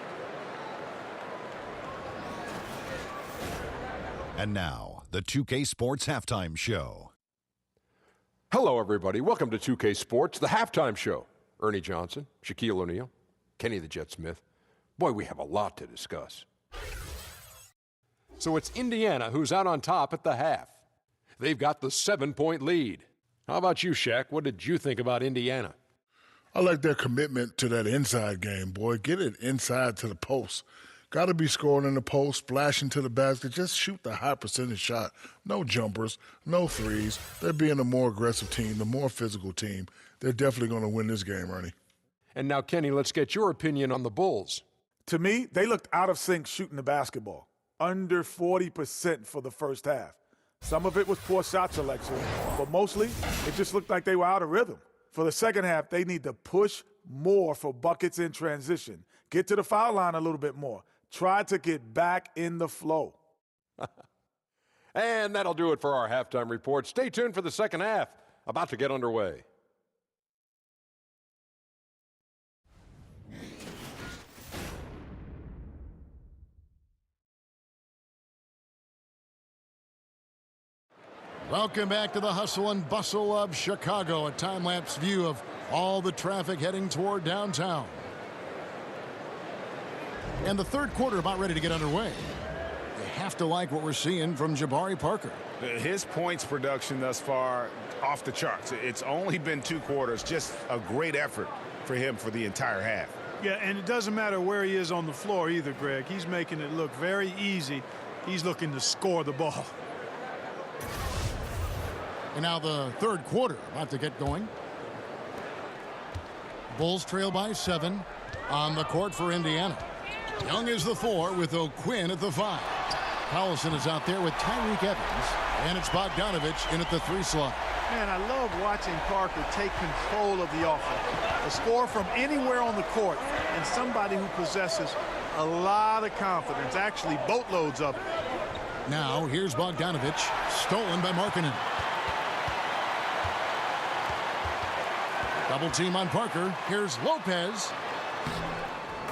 Speaker 8: And now, the 2K Sports Halftime Show.
Speaker 9: Hello, everybody. Welcome to 2K Sports, the halftime show. Ernie Johnson, Shaquille O'Neal, Kenny the Jet Smith. Boy, we have a lot to discuss. So it's Indiana who's out on top at the half. They've got the 7-point lead. How about you, Shaq? What did you think about Indiana?
Speaker 10: I like their commitment to that inside game, boy. Get it inside to the post. Got to be scoring in the post, splashing to the basket. Just shoot the high percentage shot. No jumpers, no threes. They're being a more aggressive team, the more physical team. They're definitely going to win this game, Ernie.
Speaker 9: And now, Kenny, let's get your opinion on the Bulls.
Speaker 7: To me, they looked out of sync shooting the basketball. Under 40% for the first half. Some of it was poor shot selection, but mostly it just looked like they were out of rhythm. For the second half, they need to push more for buckets in transition. Get to the foul line a little bit more. Try to get back in the flow.
Speaker 9: And that'll do it for our halftime report. Stay tuned for the second half. About to get underway.
Speaker 1: Welcome back to the hustle and bustle of Chicago. A time-lapse view of all the traffic heading toward downtown. And the third quarter about ready to get underway. You have to like what we're seeing from Jabari Parker.
Speaker 5: His points production thus far off the charts. It's only been 2 quarters. Just a great effort for him for the entire half.
Speaker 3: Yeah, and it doesn't matter where he is on the floor either, Greg. He's making it look very easy. He's looking to score the ball.
Speaker 1: And now the third quarter about to get going. Bulls trail by 7 on the court for Indiana. Young is the 4 with O'Quinn at the 5. Collison is out there with Tyreke Evans. And it's Bogdanovich in at the 3 slot.
Speaker 3: Man, I love watching Parker take control of the offense. A score from anywhere on the court, and somebody who possesses a lot of confidence, actually boatloads of it.
Speaker 1: Now here's Bogdanovich, stolen by Markkanen. Double team on Parker. Here's Lopez.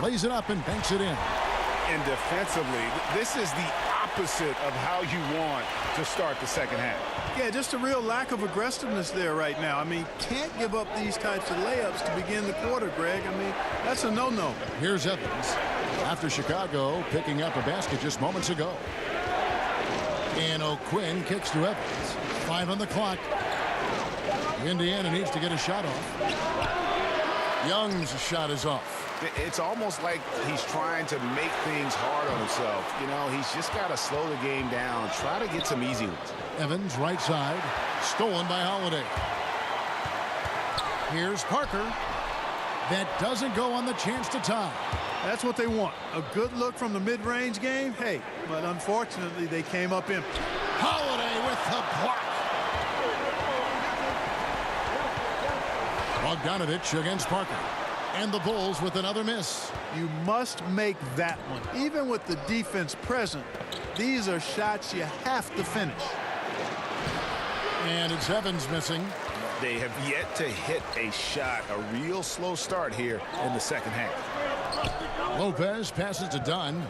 Speaker 1: Lays it up and banks it in.
Speaker 5: And defensively, this is the opposite of how you want to start the second half.
Speaker 3: Yeah, just a real lack of aggressiveness there right now. I mean, can't give up these types of layups to begin the quarter, Greg. I mean, that's a no-no.
Speaker 1: Here's Evans. After Chicago picking up a basket just moments ago. And O'Quinn kicks to Evans. 5 on the clock. Indiana needs to get a shot off. Young's shot is off.
Speaker 5: It's almost like he's trying to make things hard on himself. You know, he's just got to slow the game down, try to get some easy ones.
Speaker 1: Evans right side, stolen by Holiday. Here's Parker. That doesn't go on the chance to tie.
Speaker 3: That's what they want. A good look from the mid-range game. Hey, but unfortunately they came up empty.
Speaker 1: Holiday with the block. Bogdanovich against Parker. And the Bulls with another miss.
Speaker 3: You must make that one. Even with the defense present, these are shots you have to finish.
Speaker 1: And it's Evans missing.
Speaker 5: They have yet to hit a shot. A real slow start here in the second half.
Speaker 1: Lopez passes to Dunn.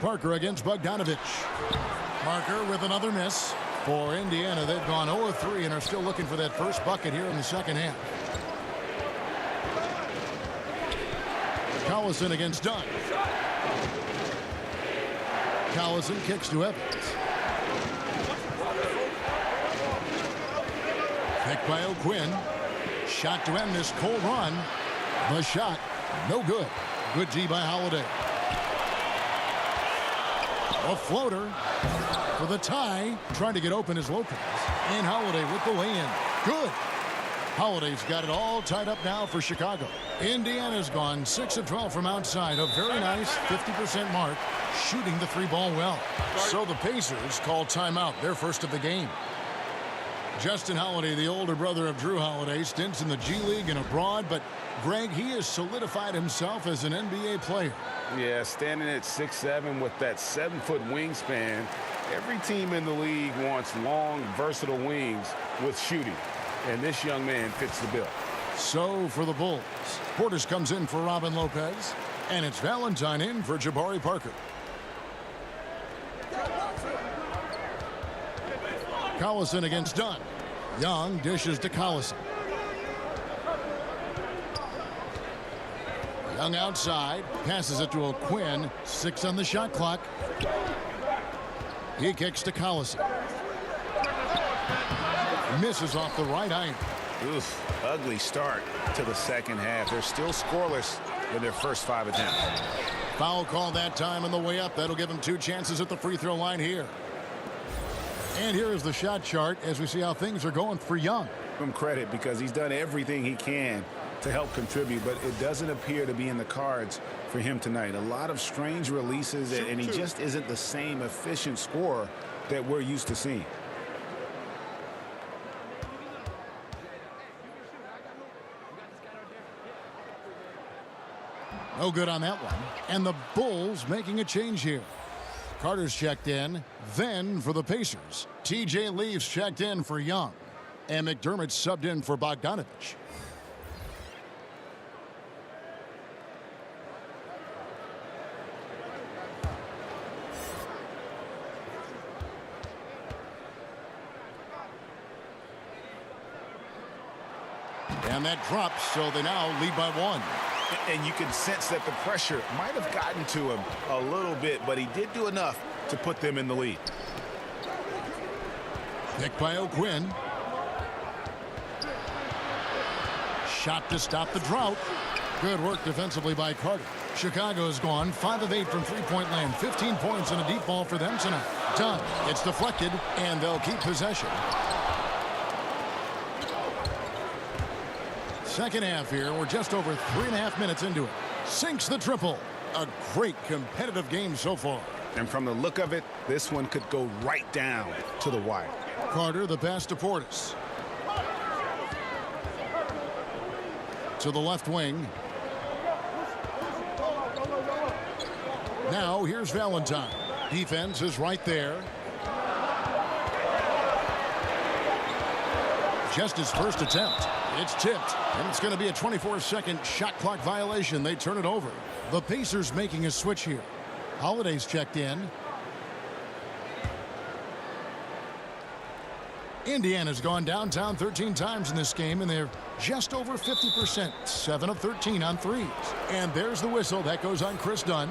Speaker 1: Parker against Bogdanovich. Parker with another miss. For Indiana, they've gone 0 of 3 and are still looking for that first bucket here in the second half. Collison against Dunn. Collison kicks to Evans. Picked by O'Quinn. Shot to end this cold run. The shot, no good. Good D by Holiday. A floater for the tie. Trying to get open is Lopez. And Holiday with the lay-in. Good. Holiday's got it all tied up now for Chicago. Indiana's gone 6 of 12 from outside. A very nice 50% mark. Shooting the 3-ball well. So the Pacers call timeout. Their first of the game. Justin Holiday, the older brother of Drew Holiday, stints in the G League and abroad, but Greg, he has solidified himself as an NBA player.
Speaker 2: Yeah, standing at 6'7" with that 7-foot wingspan. Every team in the league wants long, versatile wings with shooting, and this young man fits the bill.
Speaker 1: So for the Bulls, Portis comes in for Robin Lopez, and it's Valentine in for Jabari Parker. Collison against Dunn. Young dishes to Collison. Young outside, passes it to O'Quinn. 6 on the shot clock. He kicks to Collison. Misses off the right iron.
Speaker 5: Oof, ugly start to the second half. They're still scoreless in their first 5 attempts.
Speaker 1: Foul call that time on the way up. That'll give him 2 chances at the free throw line here. And here is the shot chart as we see how things are going for Young.
Speaker 5: Give him credit because he's done everything he can to help contribute, but it doesn't appear to be in the cards for him tonight. A lot of strange releases, and he just isn't the same efficient scorer that we're used to seeing.
Speaker 1: No good on that one. And the Bulls making a change here. Carter's checked in. Then for the Pacers, TJ Leafs checked in for Young. And McDermott subbed in for Bogdanovich. And that drops, so they now lead by 1.
Speaker 5: And you can sense that the pressure might have gotten to him a little bit, but he did do enough to put them in the lead.
Speaker 1: Picked by O'Quinn. Shot to stop the drought. Good work defensively by Carter. Chicago's gone 5 of 8 from three-point land. 15 points and a deep ball for them tonight. Done. It's deflected, and they'll keep possession. Second half here. We're just over 3.5 minutes into it. Sinks the triple. A great competitive game so far.
Speaker 5: And from the look of it, this one could go right down to the wire.
Speaker 1: Carter, the pass to Portis. To the left wing. Now here's Valentine. Defense is right there. Just his first attempt. It's tipped, and it's going to be a 24-second shot clock violation. They turn it over. The Pacers making a switch here. Holiday's checked in. Indiana's gone downtown 13 times in this game, and they're just over 50%. 7 of 13 on threes. And there's the whistle. That goes on Chris Dunn.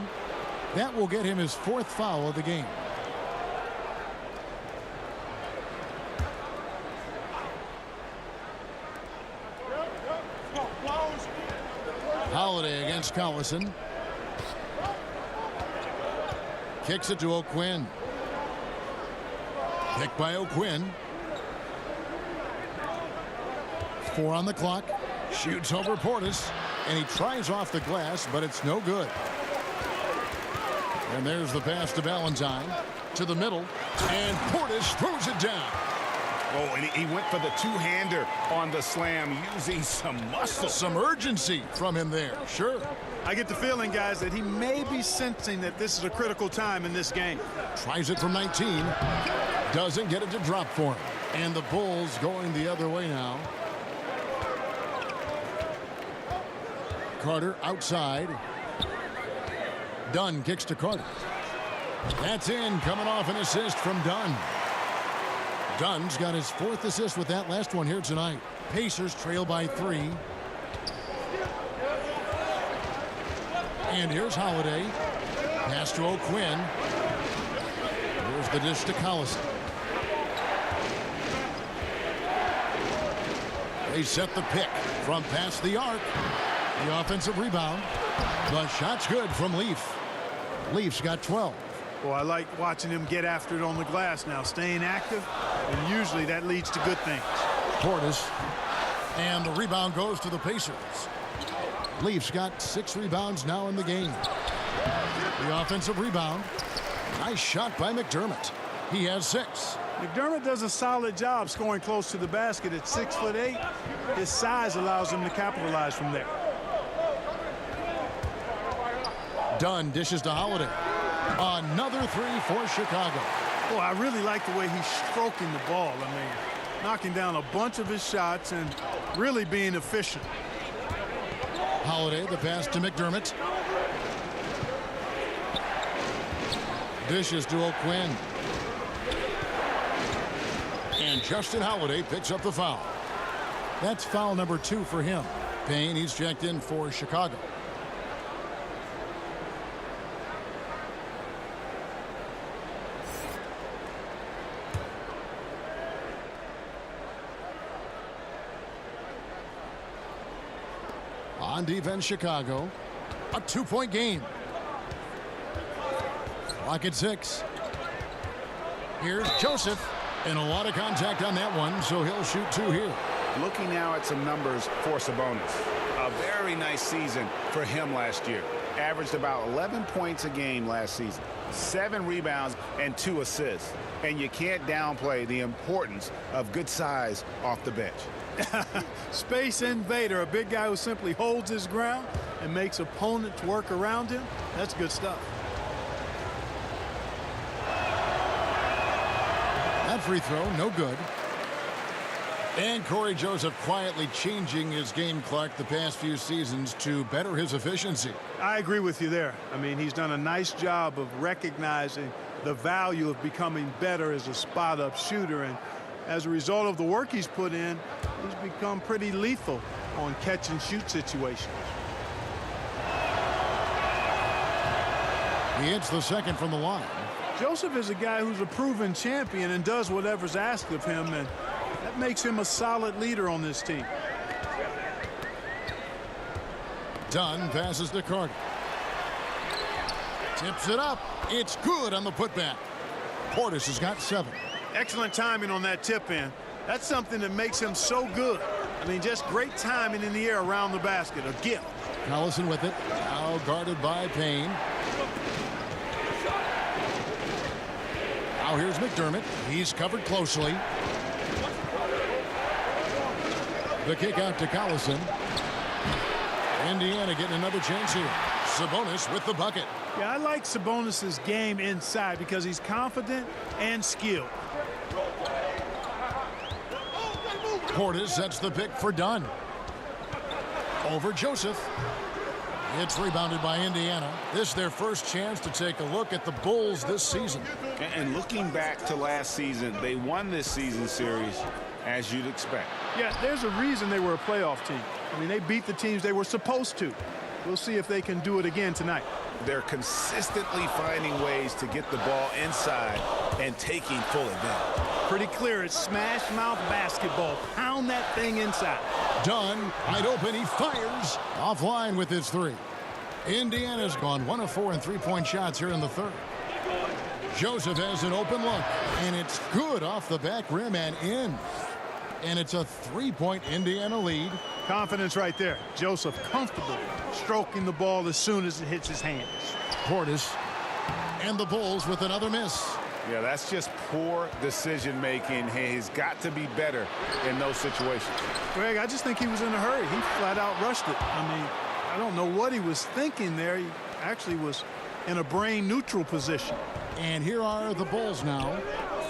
Speaker 1: That will get him his 4th foul of the game. Holiday against Collison. Kicks it to O'Quinn. Picked by O'Quinn. 4 on the clock. Shoots over Portis. And he tries off the glass, but it's no good. And there's the pass to Valentine. To the middle. And Portis throws it down.
Speaker 5: Oh, and he went for the two-hander on the slam, using some muscle.
Speaker 1: Some urgency from him there. Sure.
Speaker 3: I get the feeling, guys, that he may be sensing that this is a critical time in this game.
Speaker 1: Tries it from 19. Doesn't get it to drop for him. And the Bulls going the other way now. Carter outside. Dunn kicks to Carter. That's in, coming off an assist from Dunn. Dunn's got his 4th assist with that last one here tonight. Pacers trail by 3. And here's Holiday. Pass to O'Quinn. Here's the dish to Collison. They set the pick from past the arc. The offensive rebound. The shot's good from Leaf. Leaf's got 12.
Speaker 3: Well, I like watching him get after it on the glass now, staying active, and usually that leads to good things.
Speaker 1: Portis. And the rebound goes to the Pacers. Leafs got 6 rebounds now in the game. The offensive rebound. Nice shot by McDermott. He has 6.
Speaker 3: McDermott does a solid job scoring close to the basket at 6'8". His size allows him to capitalize from there.
Speaker 1: Dunn dishes to Holiday. Another 3 for Chicago.
Speaker 3: Well, I really like the way he's stroking the ball. I mean, knocking down a bunch of his shots and really being efficient.
Speaker 1: Holiday, the pass to McDermott. Dishes to O'Quinn. And Justin Holiday picks up the foul. That's foul number 2 for him. Payne, he's checked in for Chicago. On defense, Chicago. A 2-point game. Clock at 6. Here's Joseph. And a lot of contact on that one, so he'll shoot 2 here.
Speaker 5: Looking now at some numbers for Sabonis. A very nice season for him last year. Averaged about 11 points a game last season. 7 rebounds and 2 assists. And you can't downplay the importance of good size off the bench.
Speaker 3: Space invader, a big guy who simply holds his ground and makes opponents work around him. That's good stuff.
Speaker 1: That free throw, no good. And Corey Joseph quietly changing his game, Clark, the past few seasons to better his efficiency.
Speaker 3: I agree with you there. I mean, he's done a nice job of recognizing the value of becoming better as a spot-up shooter. And as a result of the work he's put in, he's become pretty lethal on catch-and-shoot situations.
Speaker 1: He hits the second from the line.
Speaker 3: Joseph is a guy who's a proven champion and does whatever's asked of him, and that makes him a solid leader on this team.
Speaker 1: Dunn passes to Carter. Tips it up. It's good on the putback. Portis has got 7.
Speaker 3: Excellent timing on that tip in. That's something that makes him so good. I mean, just great timing in the air around the basket. A gift.
Speaker 1: Collison with it. Now guarded by Payne. Now here's McDermott. He's covered closely. The kick out to Collison. Indiana getting another chance here. Sabonis with the bucket.
Speaker 3: Yeah, I like Sabonis' game inside because he's confident and skilled.
Speaker 1: Portis sets the pick for Dunn. Over Joseph. It's rebounded by Indiana. This is their first chance to take a look at the Bulls this season.
Speaker 5: And looking back to last season, they won this season series as you'd expect.
Speaker 3: Yeah, there's a reason they were a playoff team. I mean, they beat the teams they were supposed to. We'll see if they can do it again tonight.
Speaker 5: They're consistently finding ways to get the ball inside and taking full advantage.
Speaker 3: Pretty clear, it's smash mouth basketball. Pound that thing inside.
Speaker 1: Dunn, wide open, he fires. Offline with his 3. Indiana's gone 1 of 4 in 3-point shots here in the third. Joseph has an open look, and it's good off the back rim and in. And it's a 3-point Indiana lead.
Speaker 3: Confidence right there. Joseph comfortable stroking the ball as soon as it hits his hands.
Speaker 1: Portis and the Bulls with another miss.
Speaker 5: Yeah, that's just poor decision making. He's got to be better in those situations.
Speaker 3: Greg, I just think he was in a hurry. He flat out rushed it. I mean, I don't know what he was thinking there. He actually was in a brain neutral position.
Speaker 1: And here are the Bulls now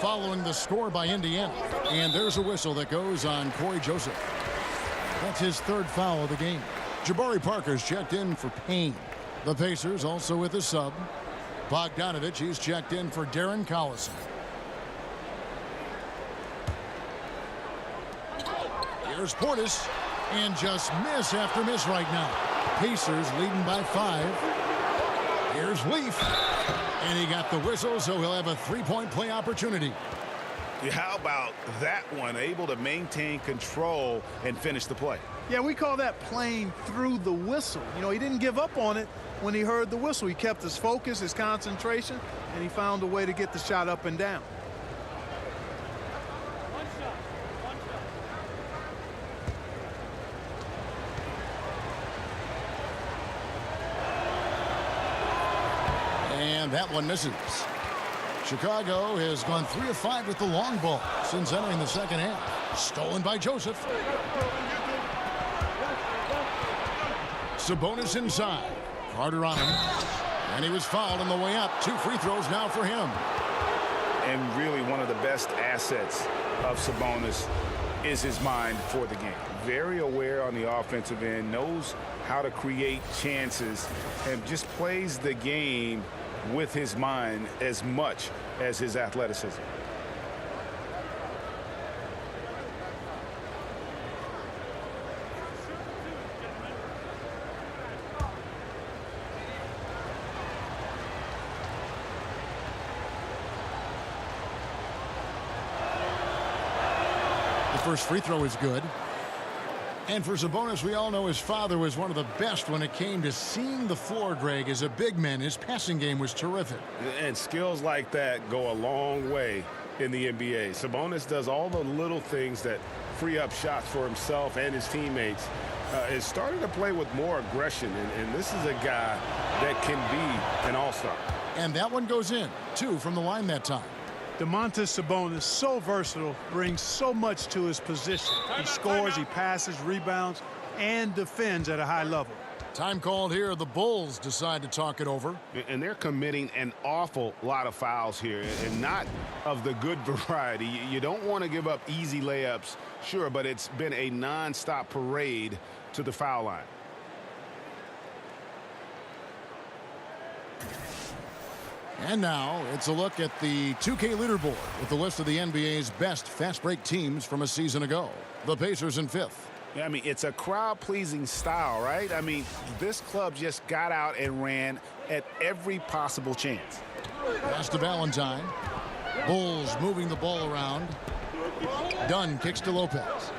Speaker 1: following the score by Indiana. And there's a whistle that goes on Corey Joseph. That's his 3rd foul of the game. Jabari Parker's checked in for Payne. The Pacers also with a sub. Bogdanovich, he's checked in for Darren Collison. Here's Portis, and just miss after miss right now. Pacers leading by 5. Here's Leaf, and he got the whistle, so he'll have a three-point play opportunity.
Speaker 5: How about that one? Able to maintain control and finish the play.
Speaker 3: Yeah, we call that playing through the whistle. You know, he didn't give up on it when he heard the whistle. He kept his focus, his concentration, and he found a way to get the shot up and down.
Speaker 1: And that one misses. Chicago has gone 3 of 5 with the long ball since entering the second half. Stolen by Joseph. Sabonis inside. Carter on him. And he was fouled on the way up. 2 free throws now for him.
Speaker 5: And really one of the best assets of Sabonis is his mind for the game. Very aware on the offensive end, knows how to create chances, and just plays the game with his mind as much as his athleticism.
Speaker 1: The first free throw is good. And for Sabonis, we all know his father was one of the best when it came to seeing the floor, Greg. As a big man, his passing game was terrific.
Speaker 2: And skills like that go a long way in the NBA. Sabonis does all the little things that free up shots for himself and his teammates. Is starting to play with more aggression, and this is a guy that can be an all-star.
Speaker 1: And that one goes in. 2 from the line that time.
Speaker 3: Domantas Sabonis, so versatile, brings so much to his position. He scores, he passes, rebounds, and defends at a high level.
Speaker 1: Time called here. The Bulls decide to talk it over.
Speaker 5: And they're committing an awful lot of fouls here, and not of the good variety. You don't want to give up easy layups, sure, but it's been a non-stop parade to the foul line.
Speaker 1: And now it's a look at the 2K leaderboard with the list of the NBA's best fast break teams from a season ago. The Pacers in 5th.
Speaker 5: I mean, it's a crowd-pleasing style, right? I mean, this club just got out and ran at every possible chance.
Speaker 1: Pass to Valentine. Bulls moving the ball around. Dunn kicks to Lopez.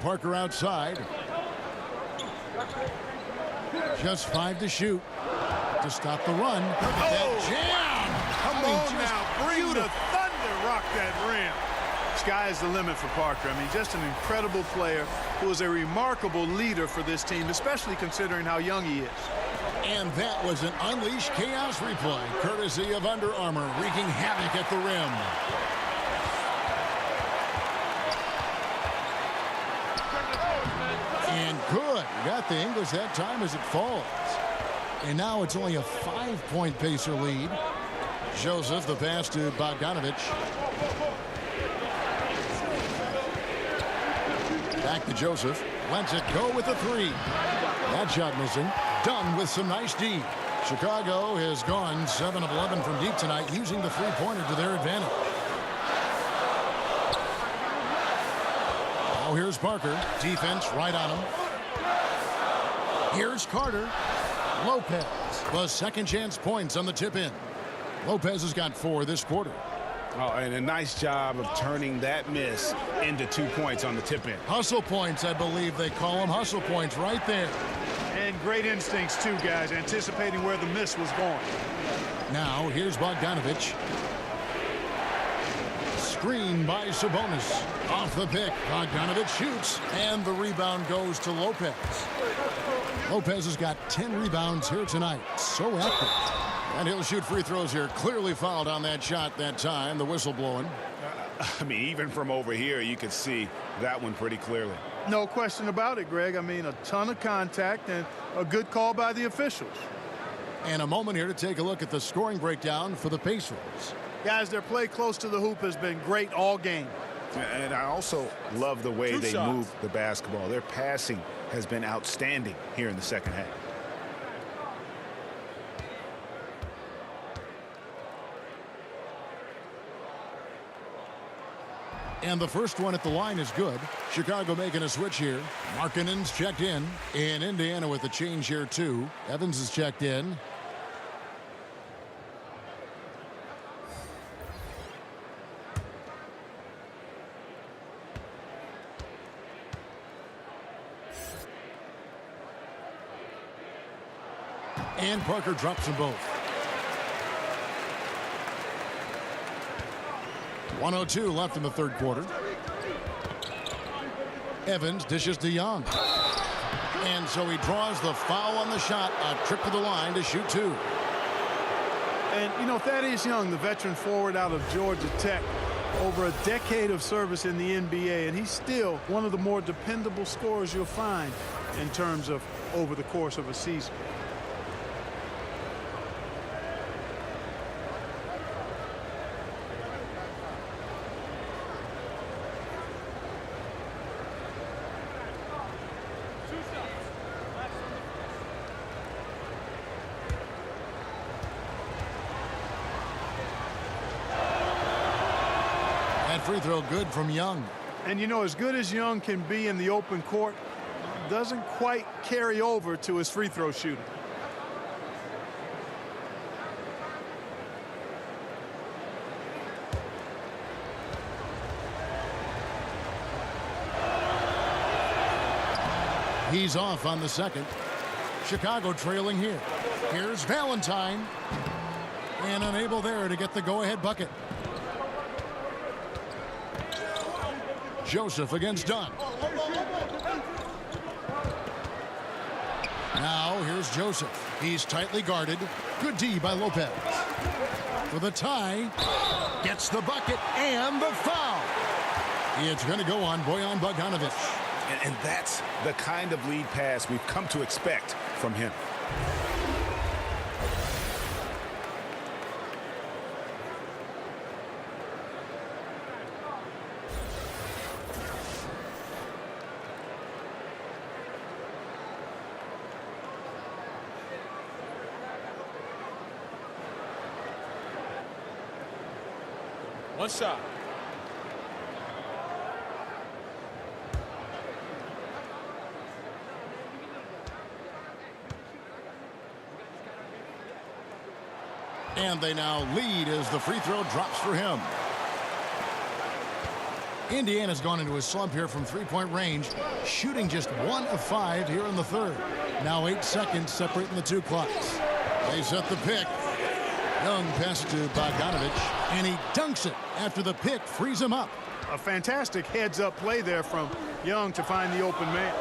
Speaker 1: Parker outside. Just 5 to shoot. To stop the run. That jam!
Speaker 3: Come on now, bring the thunder, rock that rim. Sky is the limit for Parker. I mean, just an incredible player who is a remarkable leader for this team, especially considering how young he is.
Speaker 1: And that was an Unleash Chaos replay, courtesy of Under Armour, wreaking havoc at the rim. And good. Got the English that time as it falls. And now it's only a 5-point Pacer lead. Joseph, the pass to Bogdanovich. Back to Joseph. Lets it go with a 3. That shot missing. Dunn with some nice D. Chicago has gone 7 of 11 from deep tonight, using the three-pointer to their advantage. Now here's Parker. Defense right on him. Here's Carter. Lopez, the second chance points on the tip in. Lopez has got 4 this quarter.
Speaker 5: Oh, and a nice job of turning that miss into 2 points on the tip in.
Speaker 1: Hustle points, I believe they call them. Hustle points right there.
Speaker 3: And great instincts, too, guys, anticipating where the miss was going.
Speaker 1: Now, here's Bogdanovich. Screen by Sabonis. Off the pick, Bogdanovich shoots, and the rebound goes to Lopez. Lopez has got 10 rebounds here tonight. So active. And he'll shoot free throws here. Clearly fouled on that shot that time. The whistle blowing.
Speaker 5: I mean, even from over here, you can see that one pretty clearly.
Speaker 3: No question about it, Greg. I mean, a ton of contact and a good call by the officials.
Speaker 1: And a moment here to take a look at the scoring breakdown for the Pacers.
Speaker 3: Guys, their play close to the hoop has been great all game.
Speaker 5: And I also love the way they move the basketball. Their passing has been outstanding here in the second half.
Speaker 1: And the first one at the line is good. Chicago making a switch here. Markkanen's checked in. And Indiana with a change here too. Evans is checked in. And Parker drops them both. 1:02 left in the third quarter. Evans dishes to Young. And so he draws the foul on the shot. A trip to the line to shoot two.
Speaker 3: And, you know, Thaddeus Young, the veteran forward out of Georgia Tech, over a decade of service in the NBA, and he's still one of the more dependable scorers you'll find in terms of over the course of a season.
Speaker 1: Free throw good from Young.
Speaker 3: And you know, as good as Young can be in the open court, doesn't quite carry over to his free throw shooting.
Speaker 1: He's off on the second. Chicago trailing here. Here's Valentine. And unable there to get the go-ahead bucket. Joseph against Dunn. Now here's Joseph. He's tightly guarded. Good D by Lopez. For the tie. Gets the bucket and the foul. It's going to go on Bojan Bogdanovic.
Speaker 5: And that's the kind of lead pass we've come to expect from him.
Speaker 11: One shot.
Speaker 1: And they now lead as the free throw drops for him. Indiana's gone into a slump here from three-point range, shooting just 1 of 5 here in the third. Now 8 seconds separating the two clocks. They set the pick. Young passes to Bogdanovic, and he dunks it after the pick frees him up.
Speaker 3: A fantastic heads-up play there from Young to find the open man.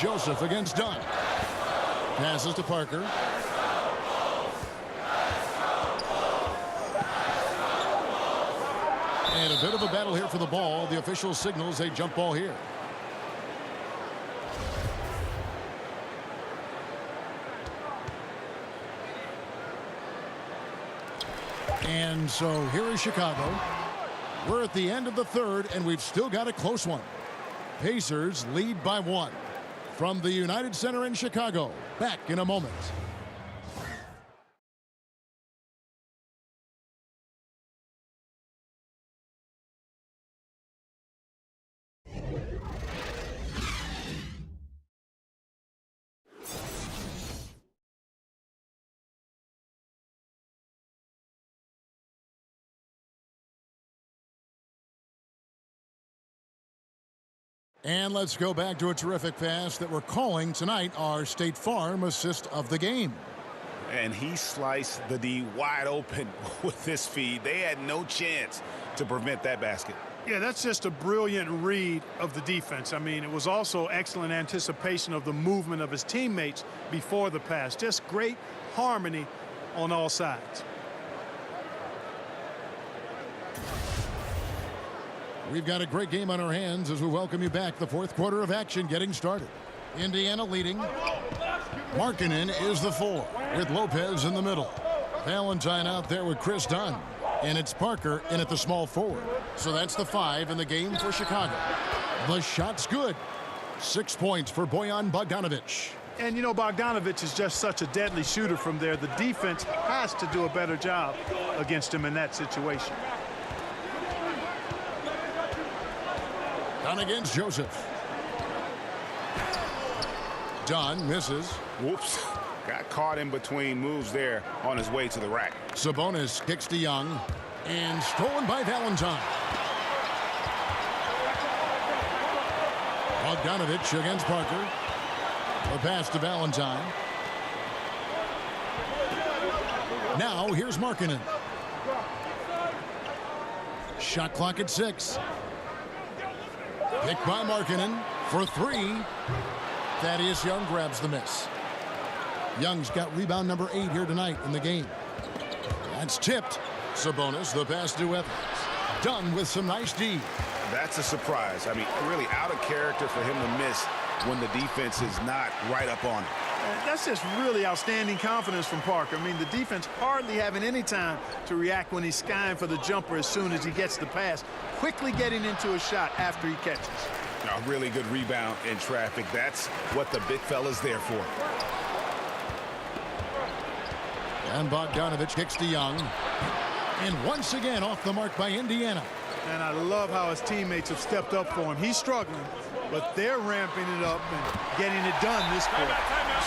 Speaker 1: Joseph against Dunn. Passes to Parker. And a bit of a battle here for the ball. The official signals a jump ball here. And so here is Chicago. We're at the end of the third, and we've still got a close one. Pacers lead by 1. From the United Center in Chicago, back in a moment. And let's go back to a terrific pass that we're calling tonight our State Farm assist of the game.
Speaker 5: And he sliced the D wide open with this feed. They had no chance to prevent that basket.
Speaker 3: Yeah, that's just a brilliant read of the defense. I mean, it was also excellent anticipation of the movement of his teammates before the pass. Just great harmony on all sides.
Speaker 1: We've got a great game on our hands as we welcome you back. The fourth quarter of action getting started. Indiana leading. Markkanen is the 4 with Lopez in the middle. Valentine out there with Chris Dunn. And it's Parker in at the small forward. So that's the 5 in the game for Chicago. The shot's good. 6 points for Bojan Bogdanovic.
Speaker 3: And, you know, Bogdanovic is just such a deadly shooter from there. The defense has to do a better job against him in that situation.
Speaker 1: Dunn against Joseph. Dunn misses.
Speaker 5: Whoops. Got caught in between moves there on his way to the rack.
Speaker 1: Sabonis kicks to Young. And stolen by Valentine. Bogdanovic against Parker. A pass to Valentine. Now here's Markkanen. Shot clock at 6. Picked by Markkanen for 3. Thaddeus Young grabs the miss. Young's got rebound number 8 here tonight in the game. That's tipped. Sabonis, the pass to Evans. Dunn with some nice D.
Speaker 5: That's a surprise. I mean, really out of character for him to miss when the defense is not right up on it.
Speaker 3: That's just really outstanding confidence from Parker. I mean, the defense hardly having any time to react when he's skying for the jumper as soon as he gets the pass, quickly getting into a shot after he catches.
Speaker 5: A really good rebound in traffic. That's what the big fella's there for.
Speaker 1: And Bogdanovic kicks to Young. And once again off the mark by Indiana.
Speaker 3: And I love how his teammates have stepped up for him. He's struggling, but they're ramping it up and getting it done this quarter.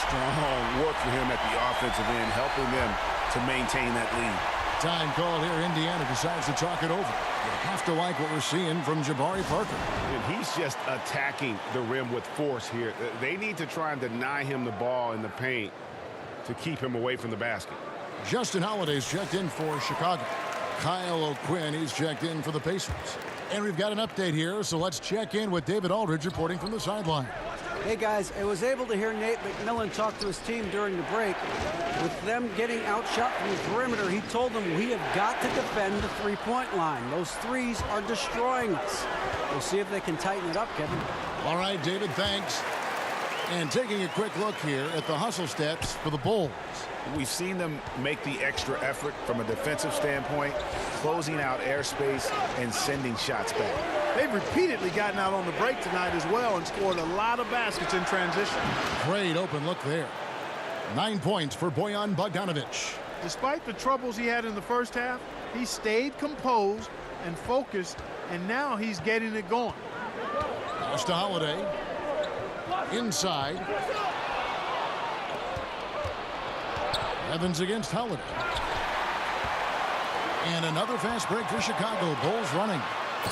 Speaker 5: Strong work for him at the offensive end, helping them to maintain that lead.
Speaker 1: Time call here. Indiana decides to talk it over. You have to like what we're seeing from Jabari Parker.
Speaker 5: And he's just attacking the rim with force here. They need to try and deny him the ball in the paint to keep him away from the basket.
Speaker 1: Justin Holiday's checked in for Chicago. Kyle O'Quinn, he's checked in for the Pacers. And we've got an update here, so let's check in with David Aldridge reporting from the sideline.
Speaker 4: Hey, guys, I was able to hear Nate McMillan talk to his team during the break. With them getting outshot from the perimeter, he told them we have got to defend the three-point line. Those threes are destroying us. We'll see if they can tighten it up, Kevin.
Speaker 1: All right, David, thanks. And taking a quick look here at the hustle stats for the Bulls.
Speaker 5: We've seen them make the extra effort from a defensive standpoint, closing out airspace and sending shots back.
Speaker 3: They've repeatedly gotten out on the break tonight as well and scored a lot of baskets in transition.
Speaker 1: Great open look there. 9 points for Bojan Bogdanovic.
Speaker 3: Despite the troubles he had in the first half, he stayed composed and focused, and now he's getting it going.
Speaker 1: Pass to Holiday. Inside. Evans against Holiday. And another fast break for Chicago. Bulls running.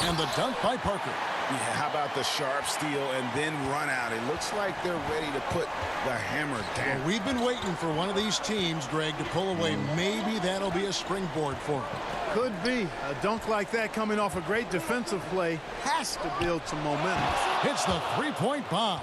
Speaker 1: And the dunk by Parker.
Speaker 5: Yeah, how about the sharp steal and then run out? It looks like they're ready to put the hammer down.
Speaker 1: Well, we've been waiting for one of these teams, Greg, to pull away. Maybe that'll be a springboard for them.
Speaker 3: Could be. A dunk like that coming off a great defensive play has to build some momentum.
Speaker 1: Hits the three-point bomb.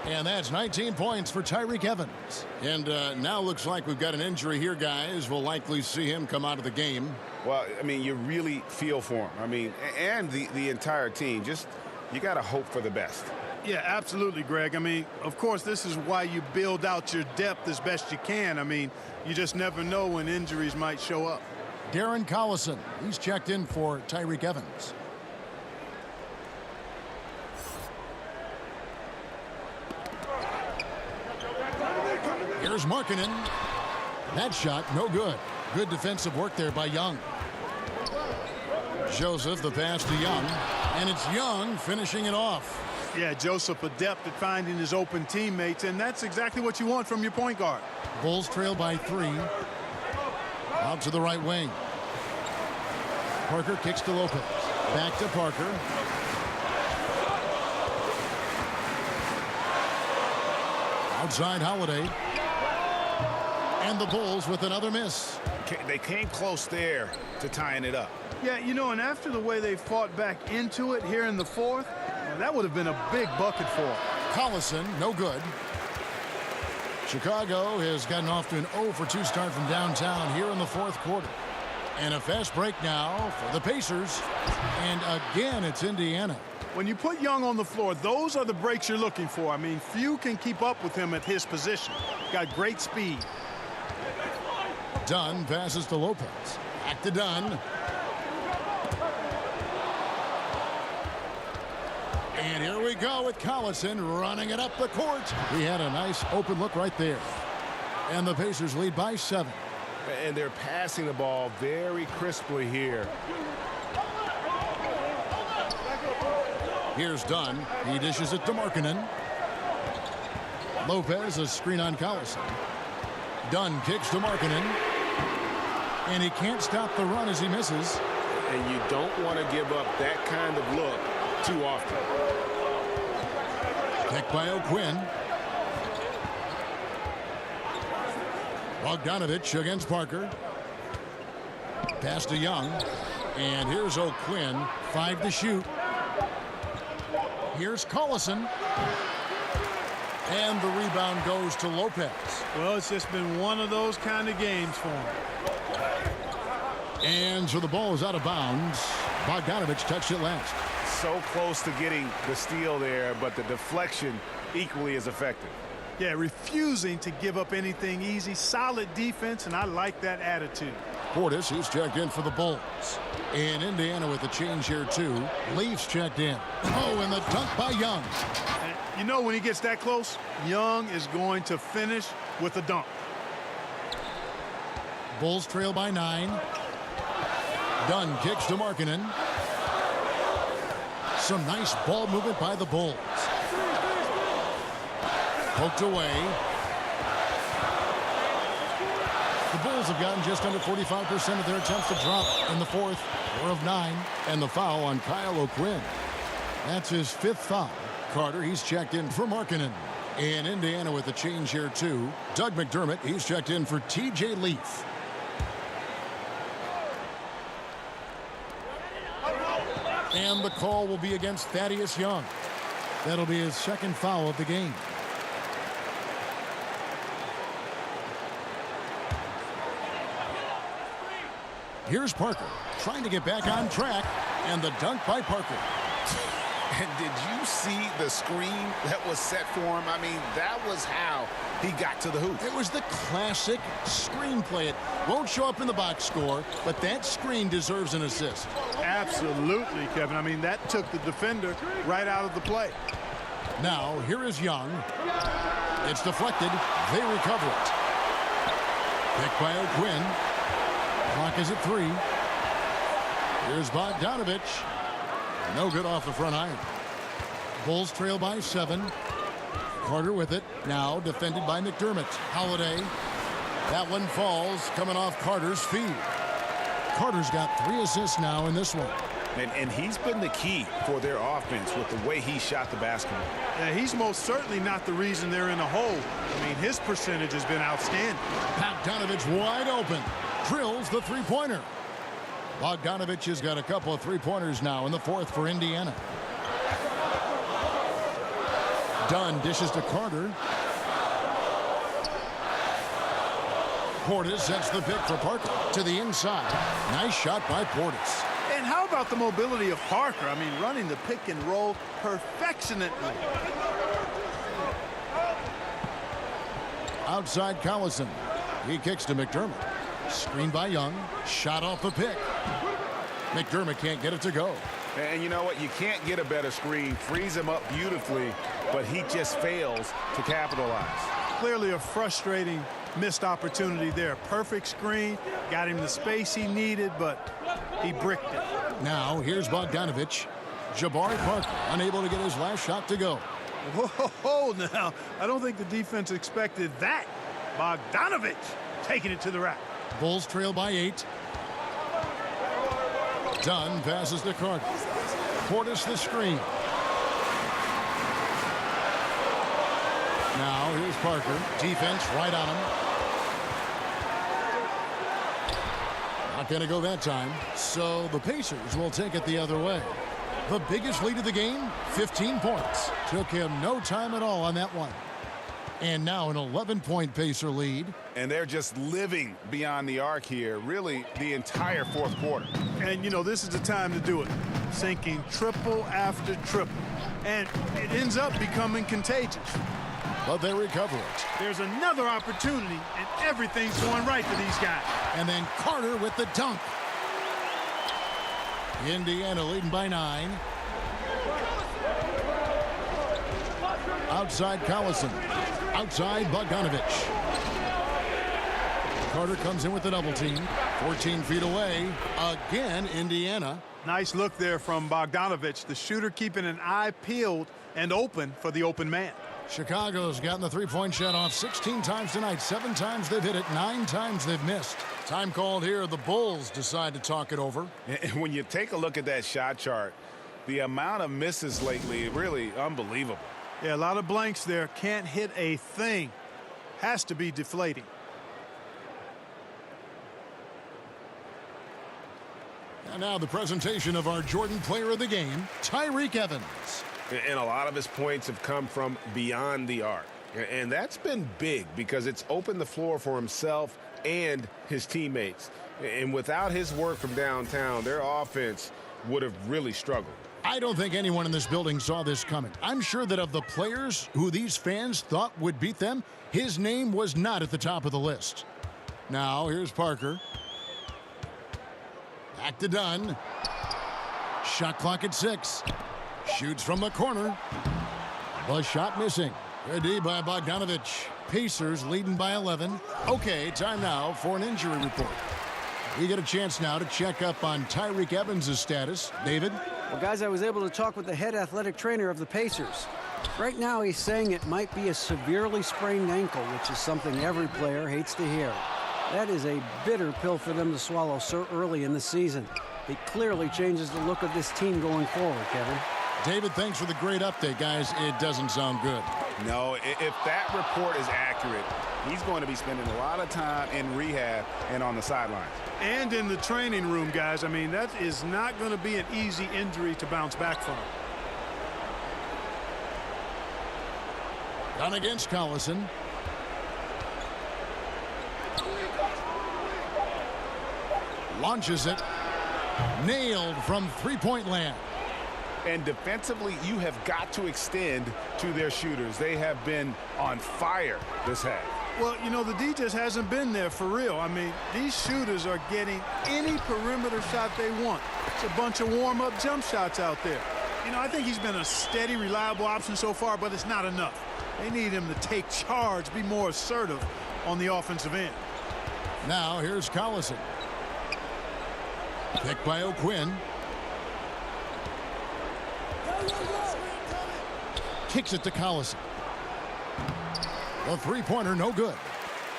Speaker 1: And that's 19 points for Tyreke Evans. And now looks like we've got an injury here, guys. We'll likely see him come out of the game.
Speaker 5: Well, I mean, you really feel for him. I mean, and the entire team. Just, you got to hope for the best.
Speaker 3: Yeah, absolutely, Greg. I mean, of course, this is why you build out your depth as best you can. I mean, you just never know when injuries might show up.
Speaker 1: Darren Collison, he's checked in for Tyreke Evans. Here's Markkanen. That shot, no good. Good defensive work there by Young. Joseph, the pass to Young. And it's Young finishing it off.
Speaker 3: Yeah, Joseph adept at finding his open teammates, and that's exactly what you want from your point guard.
Speaker 1: Bulls trail by 3. Out to the right wing. Parker kicks to Lopez. Back to Parker. Outside Holiday. And the Bulls with another miss.
Speaker 5: They came close there to tying it up.
Speaker 3: Yeah, you know, and after the way they fought back into it here in the fourth, that would have been a big bucket for them.
Speaker 1: Collison, no good. Chicago has gotten off to an 0-for-2 start from downtown here in the fourth quarter. And a fast break now for the Pacers. And again, it's Indiana.
Speaker 3: When you put Young on the floor, those are the breaks you're looking for. I mean, few can keep up with him at his position. Got great speed.
Speaker 1: Dunn passes to Lopez. Back to Dunn. And here we go with Collison running it up the court. He had a nice open look right there. And the Pacers lead by 7.
Speaker 2: And they're passing the ball very crisply here.
Speaker 1: Here's Dunn. He dishes it to Markkanen. Lopez, a screen on Collison. Dunn kicks to Markkanen. And he can't stop the run as he misses.
Speaker 2: And you don't want to give up that kind of look too often.
Speaker 1: Kick by O'Quinn. Bogdanovich against Parker. Pass to Young. And here's O'Quinn. 5 to shoot. Here's Collison. And the rebound goes to Lopez.
Speaker 3: Well, it's just been one of those kind of games for him.
Speaker 1: And so the ball is out of bounds. Bogdanovich touched it last.
Speaker 5: So close to getting the steal there, but the deflection equally as effective.
Speaker 3: Yeah, refusing to give up anything easy. Solid defense, and I like that attitude.
Speaker 1: Portis, he's checked in for the Bulls. And Indiana with the change here, too. Leafs checked in. Oh, and the dunk by Young.
Speaker 3: And you know, when he gets that close, Young is going to finish with a dunk.
Speaker 1: Bulls trail by 9. Dunn kicks to Markkanen. Some nice ball movement by the Bulls. Poked away. The Bulls have gotten just under 45% of their attempts to drop in the fourth. 4 of 9. And the foul on Kyle O'Quinn. That's his 5th foul. Carter, he's checked in for Markkanen. And Indiana with the change here, too. Doug McDermott, he's checked in for TJ Leaf. And the call will be against Thaddeus Young. That'll be his 2nd foul of the game. Here's Parker trying to get back on track, and the dunk by Parker.
Speaker 5: And did you see the screen that was set for him? I mean, that was how he got to the hoop.
Speaker 1: It was the classic screenplay. It won't show up in the box score, but that screen deserves an assist.
Speaker 3: Absolutely, Kevin. I mean, that took the defender right out of the play.
Speaker 1: Now, here is Young. It's deflected. They recover it. Pick by O'Quinn. Clock is at 3. Here's Bogdanovich. No good off the front iron. Bulls trail by 7. Carter with it. Now defended by McDermott. Holiday. That one falls, coming off Carter's feet. Carter's got 3 assists now in this one.
Speaker 5: And he's been the key for their offense with the way he shot the basketball.
Speaker 3: Yeah, he's most certainly not the reason they're in a hole. I mean, his percentage has been outstanding.
Speaker 1: Bogdanovich wide open. Drills the three-pointer. Bogdanovich has got a couple of three-pointers now in the 4th for Indiana. Dunn dishes to Carter. Portis sets the pick for Parker to the inside. Nice shot by Portis.
Speaker 3: And how about the mobility of Parker? I mean, running the pick and roll perfectionately.
Speaker 1: Outside Collison. He kicks to McDermott. Screen by Young. Shot off the pick. McDermott can't get it to go.
Speaker 5: And you know what? You can't get a better screen. Frees him up beautifully, but he just fails to capitalize.
Speaker 3: Clearly a frustrating missed opportunity there. Perfect screen. Got him the space he needed, but he bricked it.
Speaker 1: Now, here's Bogdanovich. Jabari Parker unable to get his last shot to go.
Speaker 3: Whoa, now, I don't think the defense expected that. Bogdanovich taking it to the rack.
Speaker 1: Bulls trail by 8. Dunn passes to Carter. Portis the screen. Now here's Parker. Defense right on him. Not going to go that time. So the Pacers will take it the other way. The biggest lead of the game, 15 points. Took him no time at all on that one. And now an 11-point Pacer lead.
Speaker 5: And they're just living beyond the arc here, really the entire 4th quarter.
Speaker 3: And, you know, this is the time to do it. Sinking triple after triple. And it ends up becoming contagious.
Speaker 1: but they recover it.
Speaker 3: There's another opportunity, and everything's going right for these guys.
Speaker 1: And then Carter with the dunk. Indiana leading by 9. Outside Collison. Outside Bogdanovich. Carter comes in with the double team. 14 feet away. Again, Indiana.
Speaker 3: Nice look there from Bogdanovich. The shooter keeping an eye peeled and open for the open man.
Speaker 1: Chicago's gotten the three-point shot off 16 times tonight. 7 times they've hit it. 9 times they've missed. Time called here. The Bulls decide to talk it over.
Speaker 5: And when you take a look at that shot chart, the amount of misses lately, really unbelievable.
Speaker 3: Yeah, a lot of blanks there. Can't hit a thing. Has to be deflating.
Speaker 1: And now the presentation of our Jordan Player of the Game, Tyreke Evans.
Speaker 2: And a lot of his points have come from beyond the arc. And that's been big because it's opened the floor for himself and his teammates. And without his work from downtown, their offense would have really struggled.
Speaker 1: I don't think anyone in this building saw this coming. I'm sure that of the players who these fans thought would beat them, his name was not at the top of the list. Now, here's Parker. Back to Dunn. Shot clock at 6. Shoots from the corner. The shot missing. Good D by Bogdanovich. Pacers leading by 11. Okay, time now for an injury report. We get a chance now to check up on Tyreke Evans' status. David?
Speaker 4: Well, guys, I was able to talk with the head athletic trainer of the Pacers. Right now, he's saying it might be a severely sprained ankle, which is something every player hates to hear. That is a bitter pill for them to swallow so early in the season. It clearly changes the look of this team going forward, Kevin.
Speaker 1: David, thanks for the great update, guys. It doesn't sound good.
Speaker 5: No, if that report is accurate, he's going to be spending a lot of time in rehab and on the sidelines.
Speaker 3: And in the training room, guys. I mean, that is not going to be an easy injury to bounce back from.
Speaker 1: Done against Collison. Launches it. Nailed from three-point land.
Speaker 5: And defensively, you have got to extend to their shooters. They have been on fire this half.
Speaker 3: Well, you know, the D just hasn't been there for real. I mean, these shooters are getting any perimeter shot they want. It's a bunch of warm-up jump shots out there. You know, I think he's been a steady, reliable option so far, but it's not enough. They need him to take charge, be more assertive on the offensive end.
Speaker 1: Now, here's Collison. Picked by O'Quinn. Kicks it to Collison. The three-pointer, no good.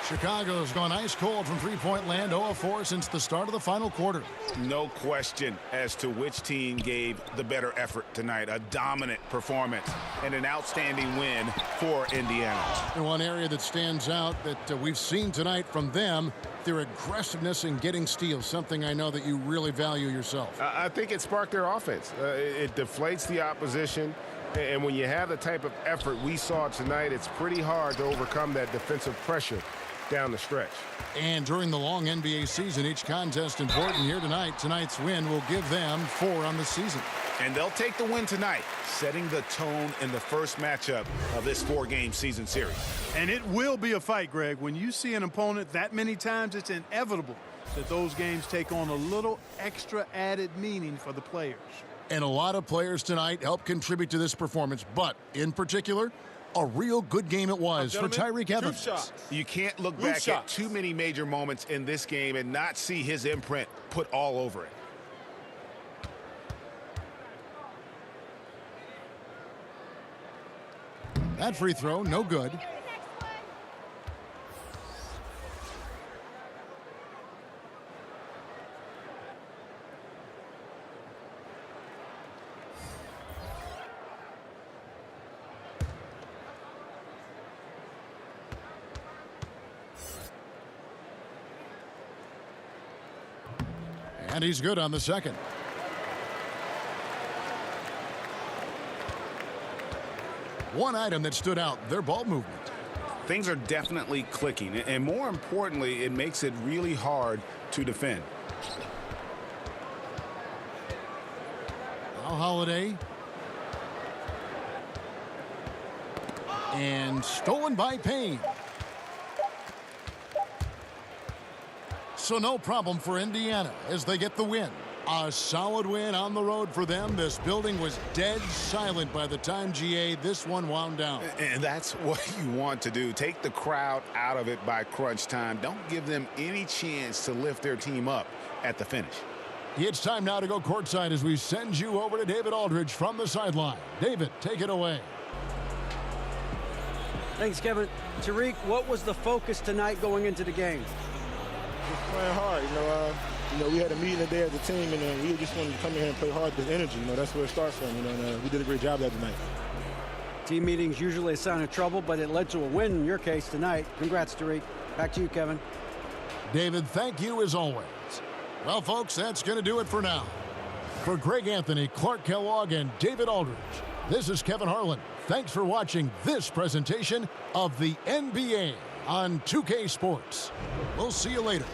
Speaker 1: Chicago's gone ice cold from three-point land, 0 of 4 since the start of the final quarter.
Speaker 5: No question as to which team gave the better effort tonight. A dominant performance and an outstanding win for Indiana.
Speaker 1: And one area that stands out that we've seen tonight from them, their aggressiveness in getting steals, something I know that you really value yourself.
Speaker 2: I think it sparked their offense. It deflates the opposition. And when you have the type of effort we saw tonight, it's pretty hard to overcome that defensive pressure down the stretch.
Speaker 1: And during the long NBA season, each contest important here tonight. Tonight's win will give them 4 on the season.
Speaker 5: And they'll take the win tonight, setting the tone in the first matchup of this 4-game season series.
Speaker 3: And it will be a fight, Greg. When you see an opponent that many times, it's inevitable that those games take on a little extra added meaning for the players.
Speaker 1: And a lot of players tonight helped contribute to this performance, but in particular, a real good game it was for Tyreke Evans.
Speaker 5: You can't look back at too many major moments in this game and not see his imprint put all over it.
Speaker 1: That free throw, no good. And he's good on the second. One item that stood out, their ball movement.
Speaker 5: Things are definitely clicking, and more importantly, it makes it really hard to defend.
Speaker 1: Now Holiday. And stolen by Payne. So no problem for Indiana as they get the win. A solid win on the road for them. This building was dead silent by the time, GA, this one wound down.
Speaker 5: And that's what you want to do. Take the crowd out of it by crunch time. Don't give them any chance to lift their team up at the finish.
Speaker 1: It's time now to go courtside as we send you over to David Aldridge from the sideline. David, take it away.
Speaker 4: Thanks, Kevin. Tyreke, what was the focus tonight going into the game?
Speaker 12: Just playing hard. We had a meeting today as a team, and we just wanted to come in here and play hard with energy. That's where it starts from. And we did a great job that tonight.
Speaker 4: Team meetings usually a sign of trouble, but it led to a win in your case tonight. Congrats, Tyreke. Back to you, Kevin.
Speaker 1: David, thank you as always. Well, folks, that's going to do it for now. For Greg Anthony, Clark Kellogg, and David Aldridge, this is Kevin Harlan. Thanks for watching this presentation of the NBA on 2K Sports. We'll see you later.